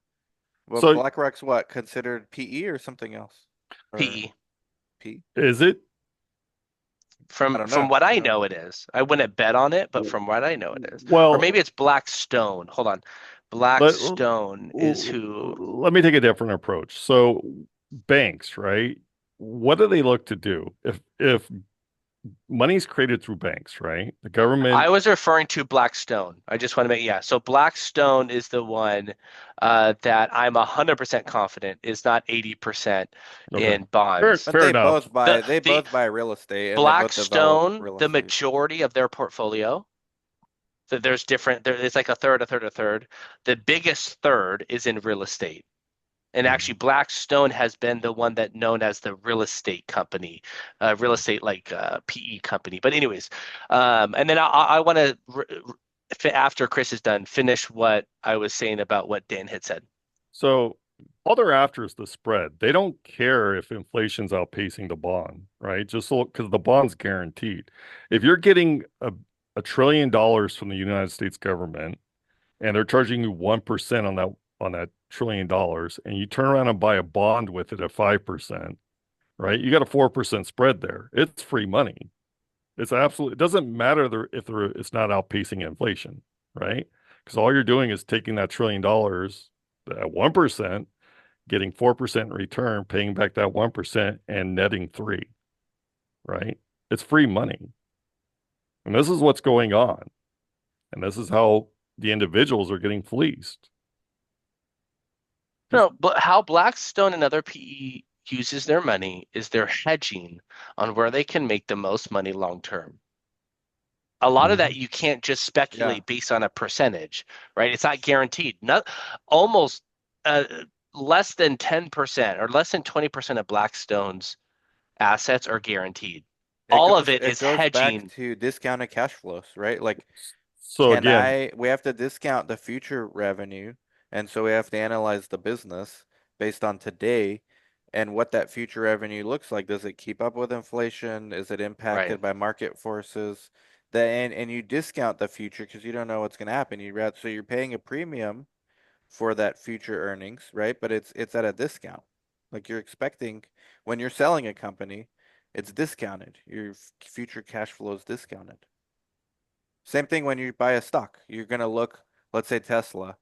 Well,
So
BlackRock's what? Considered PE or something else? Or
PE.
P?
is it?
I
From
don't
from
know.
what
I
I
don't.
know, it is. I wouldn't bet on it, but from what I know, it is. Or maybe
Well,
it's Blackstone. Hold on.
let
Blackstone is who?
let me take a different approach. So banks, right? What do they look to do? If money's created through banks, right? The
I
government,
was referring to Blackstone. I just want to make, yeah. So Blackstone is the one that I'm 100% confident is not 80%
okay.
in
Fair,
bonds.
But
fair enough.
they
The
both buy real estate and they both develop
Blackstone,
real
the
estate.
majority of their portfolio, so there's different, it's like a third, a third, a third. The biggest third is in real estate. And actually,
Mhm.
Blackstone has been the one that known as the real estate company, real estate like PE company. But anyways, and then I want to, after Chris is done, finish what I was saying about what Dan had said.
So all they're after is the spread. They don't care if inflation's outpacing the bond, right? Just so because the bond's guaranteed. If you're getting $1 trillion from the United States government and they're charging you 1% on that $1 trillion, and you turn around and buy a bond with it at 5%, right? You got a 4% spread there. It's free money. It's absolutely, it doesn't matter if it's not outpacing inflation, right? Because all you're doing is taking that $1 trillion at 1%, getting 4% in return, paying back that 1% and netting three, right? It's free money. And this is what's going on. And this is how the individuals are getting fleeced. Just
No, but how Blackstone and other PE uses their money is they're hedging on where they can make the most money long term. A lot of that
Mhm.
you can't just
Yeah.
speculate based on a percentage, right? It's not guaranteed. Not almost uh, less than 10% or less than 20% of Blackstone's assets are guaranteed. All of it
It
is
goes back
hedging,
to discounted cash flows, right? Like,
So again,
we have to discount the future revenue, and so we have to analyze the business based on today and what that future revenue looks like. Does it keep up with inflation? Is it
right?
impacted by market forces? And you discount the future because you don't know what's going to happen. So you're paying a premium for that future earnings, right? But it's at a discount. Like you're expecting when you're selling a company, it's discounted. Your future cash flow is discounted. Same thing when you buy a stock. You're gonna look, let's say Tesla.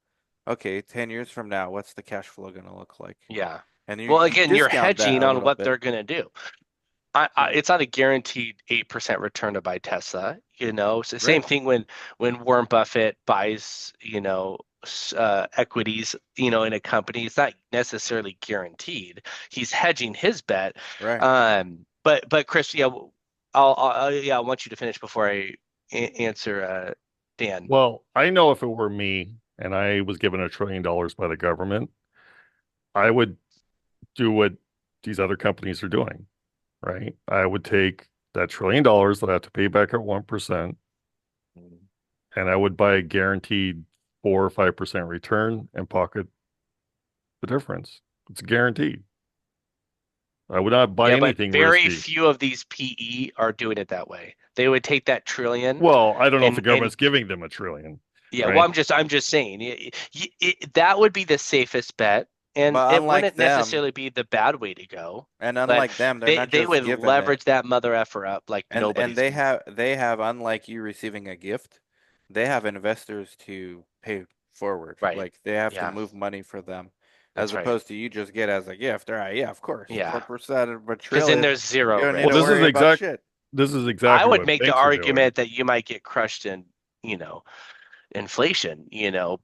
Okay, 10 years from now, what's the cash flow gonna look like?
Yeah.
And
Well,
you
again, you're
discount that
hedging
a
on
little
what
bit.
they're going to do.
Yeah.
It's not a guaranteed 8% return to buy Tesla, you know. So same
Right.
thing when Warren Buffett buys, equities, in a company. It's not necessarily guaranteed. He's hedging his bet.
Right.
But Chris, yeah, I want you to finish before I answer Dan.
well, I know if it were me and I was given $1 trillion by the government, I would do what these other companies are doing, right? I would take that $1 trillion that I have to pay back at 1%, and I would buy a guaranteed 4 or 5% return and pocket the difference. It's guaranteed. I would not buy
Yeah, but
anything
very
risky.
few of these PE are doing it that way. They would take that trillion
Well, I don't know if the
and
government's giving them a trillion,
yeah, well,
right?
I'm just saying that would be the safest bet, and
But
it wouldn't necessarily be the bad way to go, but
unlike them, they're
they
not
they
just
would
given it.
leverage that mother effer up like
And
nobody's business.
they have, unlike you receiving a gift, they have investors to pay forward.
Right.
Like they have to
Yeah,
move money for them, as
that's right.
opposed to you just get as a gift. All right, yeah, of course,
Yeah,
4% of a
because then
trillion.
there's
You
zero
don't need
Well,
to
risk.
worry about shit.
this is
I
exactly
would
what
make the
banks are doing.
argument that you might get crushed in inflation,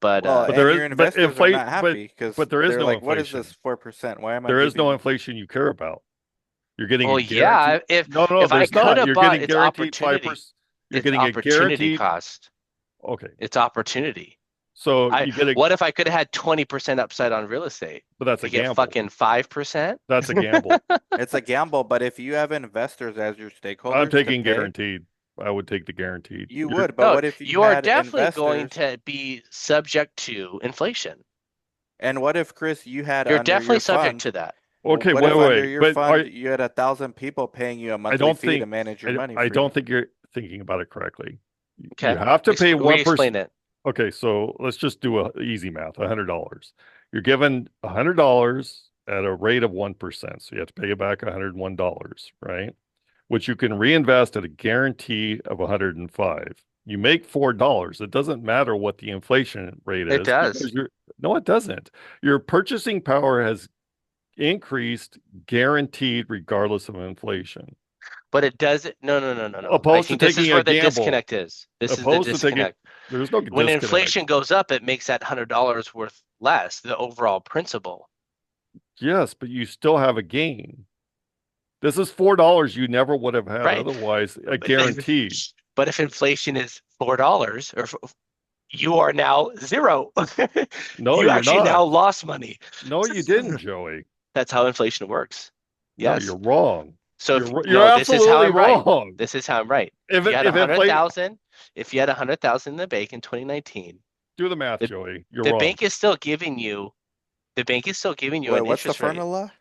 but
Well,
But
and
there is,
your
but
investors are
inflate,
not happy because
but there is
they're
no
like, "What is this
inflation.
4%? Why am I
There is no
giving?"
inflation you care about. You're getting a
well,
guaranteed.
yeah, if
No, no, no,
if I
there's
could
not.
have
You're
bought
getting guaranteed
opportunity,
5%. You're
it's
getting a
opportunity
guaranteed.
cost.
Okay.
It's opportunity.
So
I
you get a,
What if I could have had 20% upside on real estate?
but that's a
To get
gamble.
fucking 5%?
That's a gamble.
It's a gamble, but if you have investors as your
I'm
stakeholders to
taking
pay,
guaranteed. I would take the guaranteed.
you
You're
would. But
No,
what if you
you are
had
definitely going
investors?
to be subject to inflation.
And what if, Chris, you had
You're
under
definitely
your
subject
fund?
to that.
okay.
What
Wait,
if
wait,
under
wait.
your
But
fund you had 1,000 people paying you a
I
monthly
don't
fee to
think
manage your money
I
for
don't
you?
think you're thinking about it correctly. You
Okay.
have to pay 1%.
Re-explain it.
Okay, so let's just do a easy math, $100. You're given $100 at a rate of 1%. So you have to pay back $101, right? Which you can reinvest at a guarantee of 105. You make $4. It doesn't matter what the inflation rate
It
is because
does.
no, it doesn't. Your purchasing power has increased guaranteed regardless of inflation.
But it doesn't. No, no, no, no, no. I
Opposed to
think this is
taking a
where the
gamble.
disconnect is. This is the
Opposed to taking,
disconnect.
there's no
When inflation
disconnect.
goes up, it makes that $100 worth less, the overall principal,
Yes, but you still have a gain. This is $4 you never would have had
right?
otherwise, a
But if,
guaranteed.
but if inflation is $4, you are now zero.
No,
You
you're
actually now
not.
lost money.
No, you didn't, Joey.
That's how inflation works.
No,
Yes.
you're wrong.
So if
You're
no, this is how
absolutely
I'm right.
wrong.
This is how I'm right.
If
If you
it,
had a
if
hundred
inflation,
thousand, if you had 100,000 in the bank in 2019,
do the math,
the
Joey. You're
the
wrong.
bank is still giving you the bank is still giving you
Wait,
an
what's the
interest rate.
formula?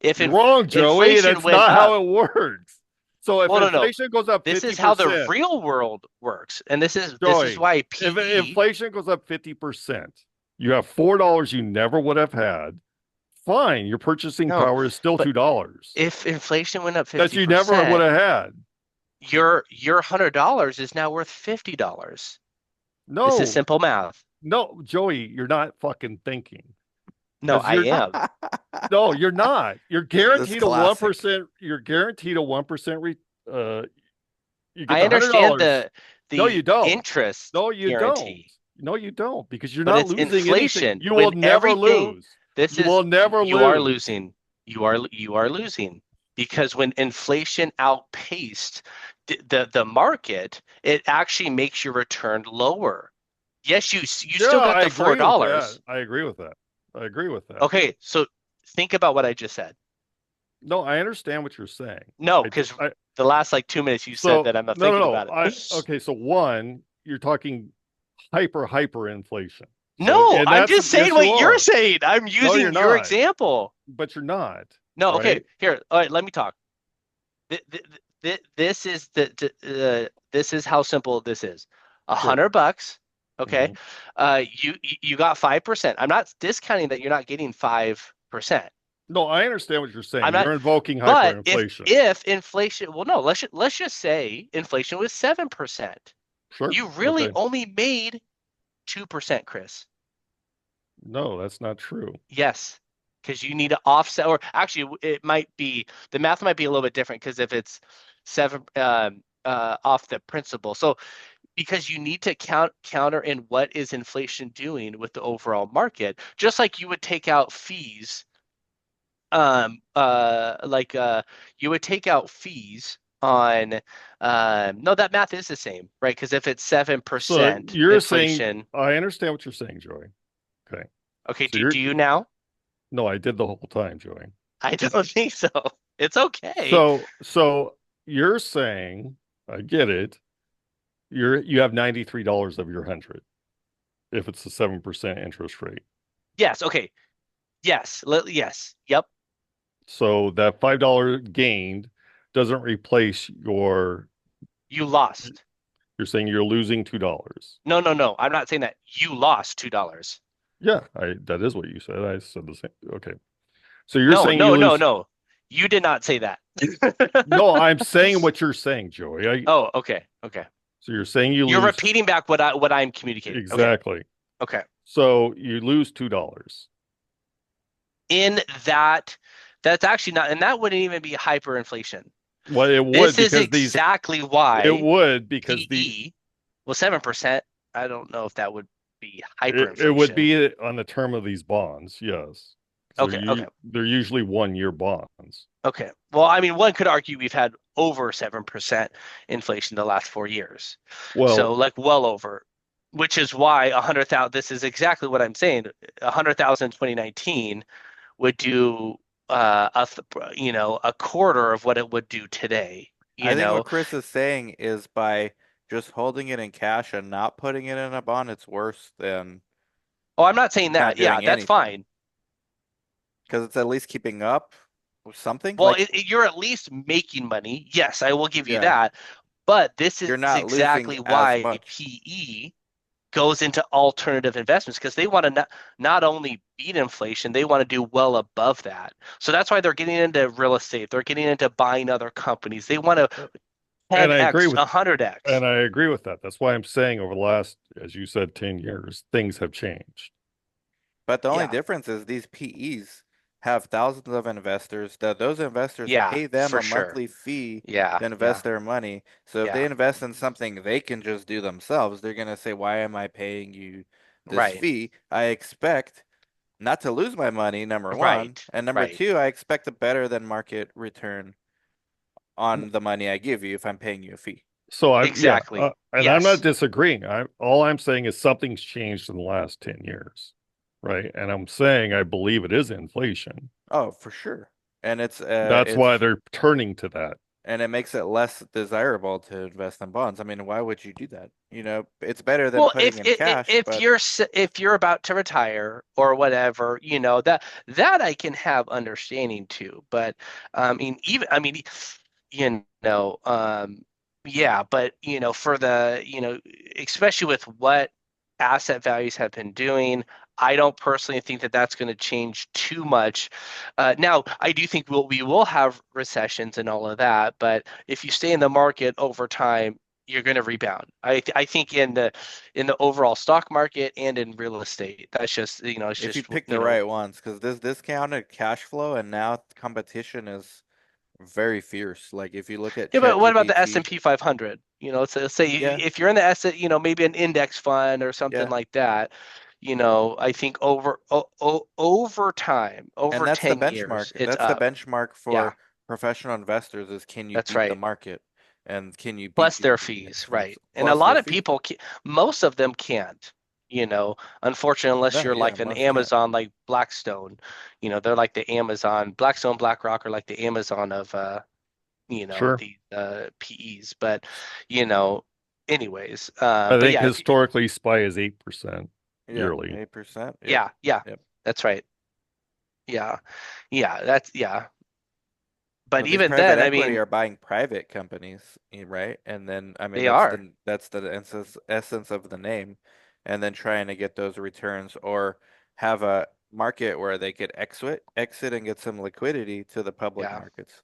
If
You're wrong, Joey.
inflation
That's
went
not
up,
how it works. So if
well, no, no.
inflation goes up
This is how the
50%,
real world works, and this is
Joey,
why
if
PE.
inflation goes up 50%, you have $4 you never would have had. Fine, your purchasing
No,
power is still
but
$2
if inflation went up
that you never would
50%,
have had.
your $100 is now worth $50. This is
No,
simple math.
no, Joey, you're not fucking thinking.
No,
Because
I
you're
am.
no, you're not. You're
This
guaranteed a one
classic.
percent. You're guaranteed a 1% uh you get
I
the hundred
understand
dollars.
the
No,
the
you don't.
interest
No, you don't.
guarantee,
No, you don't, because you're
but
not
it's
losing anything.
inflation.
You will
When
never
everything,
lose.
this
You
is
will never
you are
lose.
losing. You are losing because when inflation outpaced the market, it actually makes your return lower. Yes, you
Yeah,
still got
I
the four
agree with that.
dollars.
I agree with that. I agree with that.
Okay, so think about what I just said.
No, I understand what you're saying.
No,
I,
because
I
the last like 2 minutes you said
so
that I'm not
no, no,
thinking
no.
about
I
it.
okay. So you're talking hyper inflation. So
No,
and
I'm
that's
just saying
yes, you
what you're
are.
saying. I'm
No, you're
using your
not.
example.
But you're not,
No, okay,
right?
here. All right, let me talk. This is this is how simple this is. A
Sure.
hundred bucks. Okay.
Mhm.
You got 5%. I'm not discounting that you're not getting 5%.
No, I understand what you're
I'm
saying.
not,
You're invoking
but if
hyperinflation.
if inflation, well, no, let's just say inflation was 7%.
Sure.
You really
Okay.
only made 2%, Chris.
No, that's not true.
Yes, because you need to offset, or actually, it might be the math might be a little bit different because if it's seven off the principal, so because you need to counter in what is inflation doing with the overall market, just like you would take out fees, like you would take out fees on, no, that math is the same, right? Because if it's seven
So
percent
you're saying,
inflation,
I understand what you're saying, Joey. Okay.
okay,
So
do you now?
no, I did the whole time, Joey.
I don't think so. It's okay.
So you're saying, I get it. You have $93 of your 100 if it's a 7% interest rate.
Yes. Okay. Yes. Yes. Yep.
So that $5 gained doesn't replace
You lost.
you're saying you're losing $2.
No, no, no. I'm not saying that. You lost $2.
Yeah, that is what you said. I said the same. Okay. So you're
No,
saying you
no, no,
lose.
no. You did not say that.
No, I'm saying what you're saying, Joey.
Oh, okay. Okay.
So you're saying you
You're
lose
repeating back what I'm communicating. Okay.
exactly.
Okay.
So you lose $2.
In that, that's actually not, and that wouldn't even be hyperinflation.
Well, it would
This is
because these
exactly
it
why
would because the
PE, well, 7%, I don't know if that would be
it would
hyperinflation.
be on the term of these bonds, yes. So
Okay, okay,
they're usually 1 year bonds.
okay. Well, I mean, one could argue we've had over 7% inflation the last 4 years.
Well,
So like well over, which is why 100,000, this is exactly what I'm saying. 100,000 in 2019 would do a quarter of what it would do today,
I
you
think what
know.
Chris is saying is by just holding it in cash and not putting it in a bond, it's worse than
Oh, I'm not saying
not
that. Yeah,
doing
that's
anything
fine.
because it's at least keeping up with something.
Well,
Like,
you're at least making money. Yes, I will give you
yeah,
that. But this is
you're not losing
exactly
as
why
much.
PE goes into alternative investments because they want to not only beat inflation, they want to do well above that. So that's why they're getting into real estate. They're getting into buying other companies. They want to
and I agree
10x,
with
100x.
and I agree with that. That's why I'm saying over the last, as you said, 10 years, things have changed.
But the only
Yeah.
difference is these PEs have thousands of investors that those investors
Yeah,
pay them
for
a
sure.
monthly fee
Yeah,
to
yeah,
invest their money. So if they
yeah.
invest in something they can just do themselves, they're going to say, "Why am I paying you this
Right,
fee? I expect not to lose my money, number one,
right,
and number
right.
two, I expect a better than market return on the money I give you if I'm paying you a fee."
So I'm yeah,
Exactly.
and I'm not
Yes.
disagreeing. I all I'm saying is something's changed in the last 10 years, right? And I'm saying I believe it is inflation.
Oh, for sure. And
That's why
it's
they're turning to that.
and it makes it less desirable to invest in bonds. I mean, why would you do that? It's better than
Well,
putting in cash, but
if you're about to retire or whatever, that I can have understanding to. But I mean, yeah, but for especially with what asset values have been doing, I don't personally think that that's going to change too much. Now, I do think we will have recessions and all of that, but if you stay in the market over time, you're going to rebound. I think in the overall stock market and in real estate, that's just it's
if you
just
pick the right ones, because this discounted cash flow and now competition is very fierce. Like if you look at
Yeah, but what about the
ChatGPT,
S&P 500? Let's say
yeah,
if you're in the S, maybe an index fund or something
yeah,
like that. I think over time,
and
over
that's the
10
benchmark.
years, it's
That's the
up.
benchmark
Yeah,
for professional investors is can you
that's
beat the
right.
market and can you beat
Plus
your
their
index
fees,
funds
right? And a
plus their
lot of
fee?
people, most of them can't. Unfortunately, unless
No,
you're
yeah,
like an
most can't.
Amazon, like Blackstone, they're like the Amazon. Blackstone, BlackRock are like the Amazon of
Sure.
the PEs. But you know, anyways,
I
but
think
yeah,
historically SPY is 8%
Yeah,
yearly.
8%. Yep.
yeah, yeah,
Yep.
that's right. Yeah, yeah, that's yeah. But
But these
even
private
then, I
equity
mean,
are buying private companies, right? And then, I mean,
they are.
that's the essence of the name, and then trying to get those returns or have a market where they could exit and get some liquidity to the public
Yeah.
markets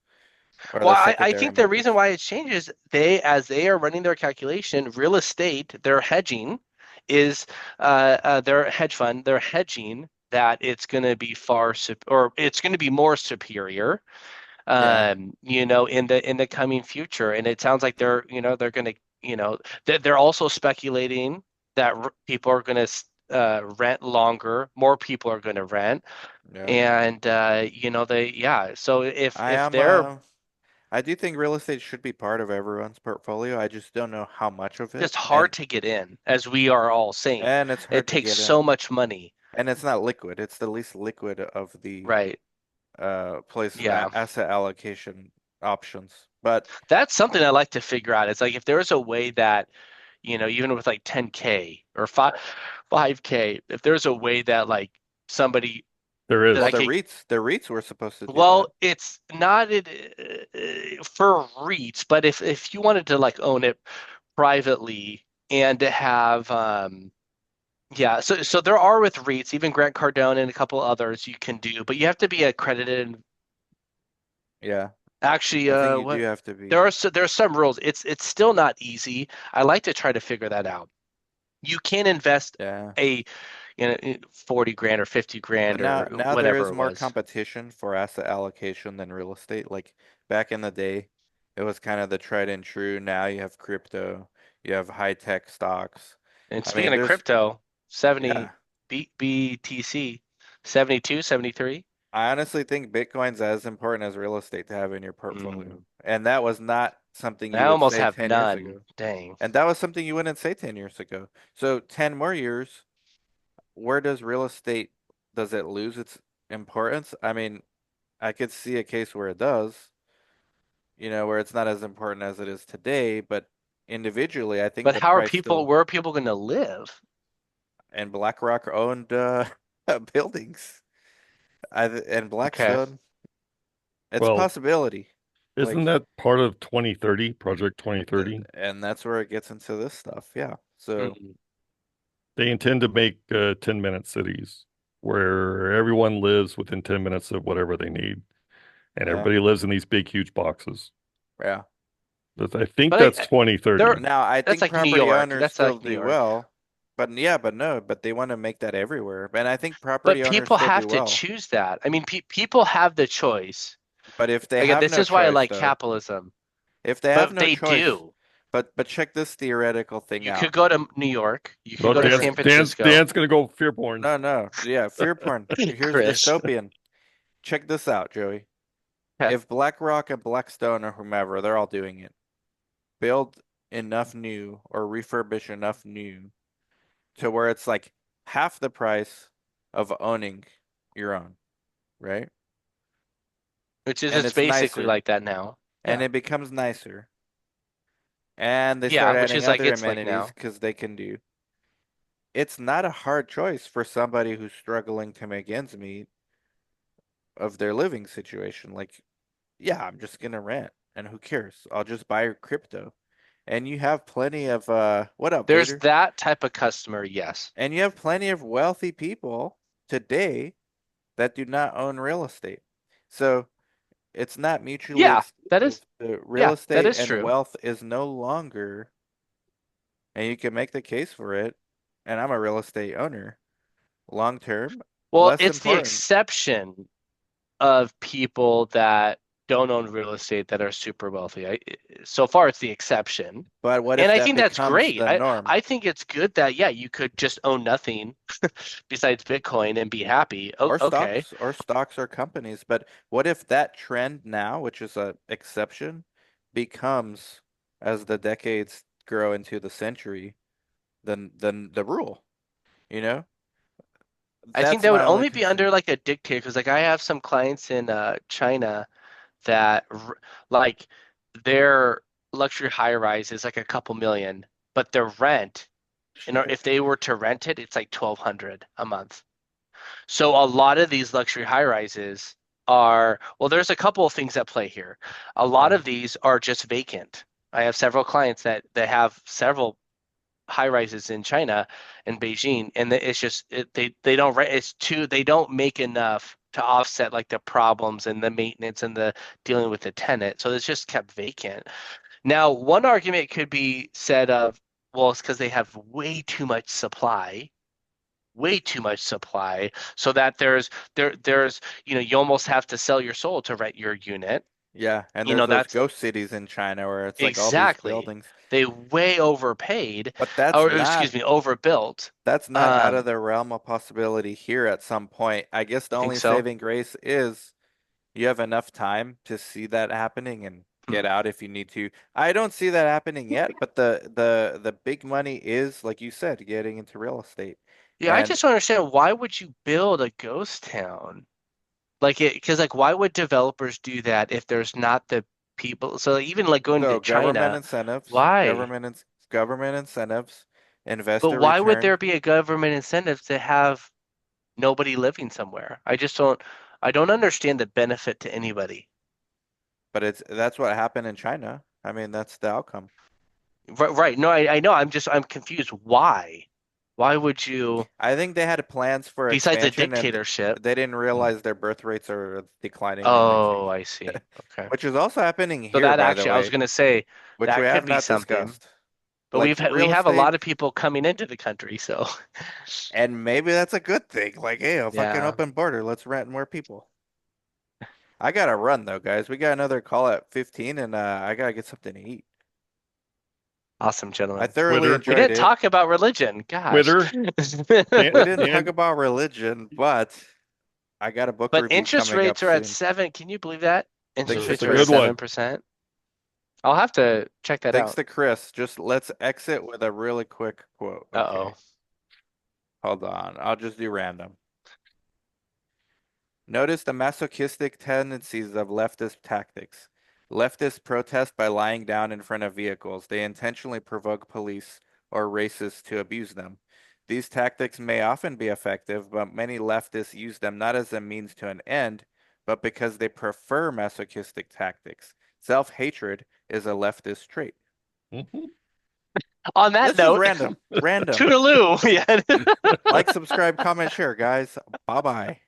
or
Well,
the
I
secondary
think the reason
markets.
why it's changed is as they are running their calculation, real estate, their hedging is their hedge fund, they're hedging that it's going to be or it's going to be more superior,
Yeah,
in the coming future. And it sounds like they're going to, they're also speculating that people are going to rent longer, more people are going to rent,
yeah.
and yeah. So
I
if
am
they're
I do think real estate should be part of everyone's portfolio. I just don't know how much of it,
just hard to get in, as we are all saying.
and it's
It
hard to
takes
get in.
so much money.
And it's not liquid. It's the least liquid of the
Right. Yeah.
asset allocation options. But
That's something I like to figure out. It's like if there's a way that, even with like 10K or 5K, if there's a way that like somebody
There
that
well,
I
is.
could,
the REITs were supposed to do
well,
that.
it's not for REITs, but if you wanted to like own it privately and to have yeah, so there are with REITs, even Grant Cardone and a couple others you can do, but you have to be accredited.
Yeah,
Actually,
I think you do
what
have to be.
there are some rules. It's still not easy. I like to try to figure that out. You can invest
Yeah.
a 40 grand or 50
But
grand or
now there
whatever
is
it
more
was.
competition for asset allocation than real estate. Like back in the day, It was kind of the tried and true. Now you have crypto, you have high tech stocks.
And
I mean,
speaking of
there's,
crypto, 70
yeah,
BTC, 72, 73.
I honestly think Bitcoin's as important as real estate to have in your portfolio.
Mm.
And that was not something
I
you would
almost
say
have
10 years
none.
ago.
Dang.
And that was something you wouldn't say 10 years ago. So 10 more years, where does real estate, does it lose its importance? I mean, I could see a case where it does, where it's not as important as it is today, but individually, I think
But
the
how are
price
people,
still,
where are people going to live?
and BlackRock owned buildings. And
Okay.
Blackstone, it's a
Well,
possibility.
isn't
Like,
that part of 2030, Project
th
2030?
and that's where it gets into this stuff. Yeah. So,
Mm.
They intend to make 10-minute cities where everyone lives within 10 minutes of whatever they need, and
yeah,
everybody lives in these big, huge boxes.
yeah.
I think
But
that's
there,
2030.
Now, I
that's
think
like New
property
York.
owners
That's
still
like New
do
York.
well, but yeah, but no, but they want to make that everywhere. And I think
But
property owners
people
still
have
do
to
well.
choose that. I mean, pe people have the choice.
But if they
Again,
have
this
no
is why I
choice,
like
though,
capitalism.
if they have
But
no
they
choice,
do.
but check this theoretical thing
You could
out.
go to New York. You could
No,
go to
Dan's
San
Okay,
Dan's
Francisco.
Dan's gonna go fear porn.
no, no, yeah, fear porn. Here's
Chris.
dystopian. Check this out, Joey.
Okay.
If BlackRock and Blackstone or whomever, they're all doing it. Build enough new or refurbish enough new to where it's like half the price of owning your own, right?
Which is
And
it's
it's
basically
nicer
like that now.
and
Yeah.
it becomes nicer. And they
Yeah,
start
which
adding
is like
other
it's like
amenities
now.
because they can do. It's not a hard choice for somebody who's struggling to make ends meet of their living situation. Like, yeah, I'm just gonna rent and who cares? I'll just buy crypto. And you have plenty of what up,
There's
Vader?
that type of customer, yes.
And you have plenty of wealthy people today that do not own real estate. So it's not mutually
Yeah, that
exclusive.
is
The real
yeah, that
estate
is
and
true.
wealth is no longer, and you can make the case for it. And I'm a real estate owner. Long term,
Well,
less
it's the
important.
exception of people that don't own real estate that are super wealthy. So far, it's the exception.
But what
And
if
I
that
think that's
becomes
great.
the
I
norm?
I think it's good that yeah, you could just own nothing besides Bitcoin and be happy.
Or
Okay.
stocks or companies. But what if that trend now, which is a exception, becomes as the decades grow into the century, then the rule, you know?
I think
That's
that would
my only
only be under
concern.
like a dictator because like I have some clients in China that like their luxury high rise is like a couple million, but their rent, if they were to rent it, it's like 1,200 a month. So a lot of these luxury high rises are, well, there's a couple of things at play here. A lot
Yeah.
of these are just vacant. I have several clients that have several high rises in China and Beijing, and it's just they don't it's too they don't make enough to offset like the problems and the maintenance and the dealing with the tenant. So it's just kept vacant. Now, one argument could be said of, well, it's because they have way too much supply, so that there's you almost have to sell your soul to rent your unit.
Yeah, and
You
there's
know,
those
that's
ghost cities in China where it's like all these
exactly.
buildings,
They way overpaid,
but
or excuse me, overbuilt.
that's not out of the realm of possibility here at some point. I guess the
You think
only
so?
saving grace is you have enough time to see that happening and
Hmm.
get out if you need to. I don't see that happening yet, but the big money is, like you said, getting into real estate.
Yeah, I
And
just don't understand why would you build a ghost town? Like it, because like why would developers do that if there's not the people? So like, even like going to
so
China, why?
government incentives,
But
investor
why would
return.
there be a government incentive to have nobody living somewhere? I don't understand the benefit to anybody.
But that's what happened in China. I mean, that's the outcome.
Right, right. No, I know. I'm confused. Why? Why would you,
I think they had plans for
besides a
expansion and
dictatorship?
they didn't realize their birth rates are declining and
Oh,
increasing,
I see. Okay.
which is also happening
So
here,
that
by the
actually, I was
way,
gonna say
which we
that
have
could be
not
something.
discussed.
But
Like
we
real
have a
estate,
lot of people coming into the country, so
and maybe that's a good thing. Like, hey, a fucking
yeah.
open border, let's rent more people. I gotta run though, guys. We got another call at 15 and I gotta get something to eat.
Awesome,
I
gentlemen.
thoroughly
Twitter,
We
enjoyed
didn't
it.
talk about religion. Gosh.
Twitter,
We didn't talk
Dan,
about religion, but I got a book
But
review
interest
coming up
rates are at
soon.
7. Can you believe that?
Thanks
Interest
to
it's
rates
a
are at
good
Chris.
one.
7%. I'll have to check that
Thanks
out.
to Chris. Just let's exit with a really quick quote. Okay.
Uh-oh.
Hold on. I'll just do random. Notice the masochistic tendencies of leftist tactics. Leftists protest by lying down in front of vehicles. They intentionally provoke police or racists to abuse them. These tactics may often be effective, but many leftists use them not as a means to an end, but because they prefer masochistic tactics. Self-hatred is a leftist trait.
Mhm.
On that
This is
note,
random. Random.
toodaloo. Yeah.
Like, subscribe, comment, share, guys. Bye bye.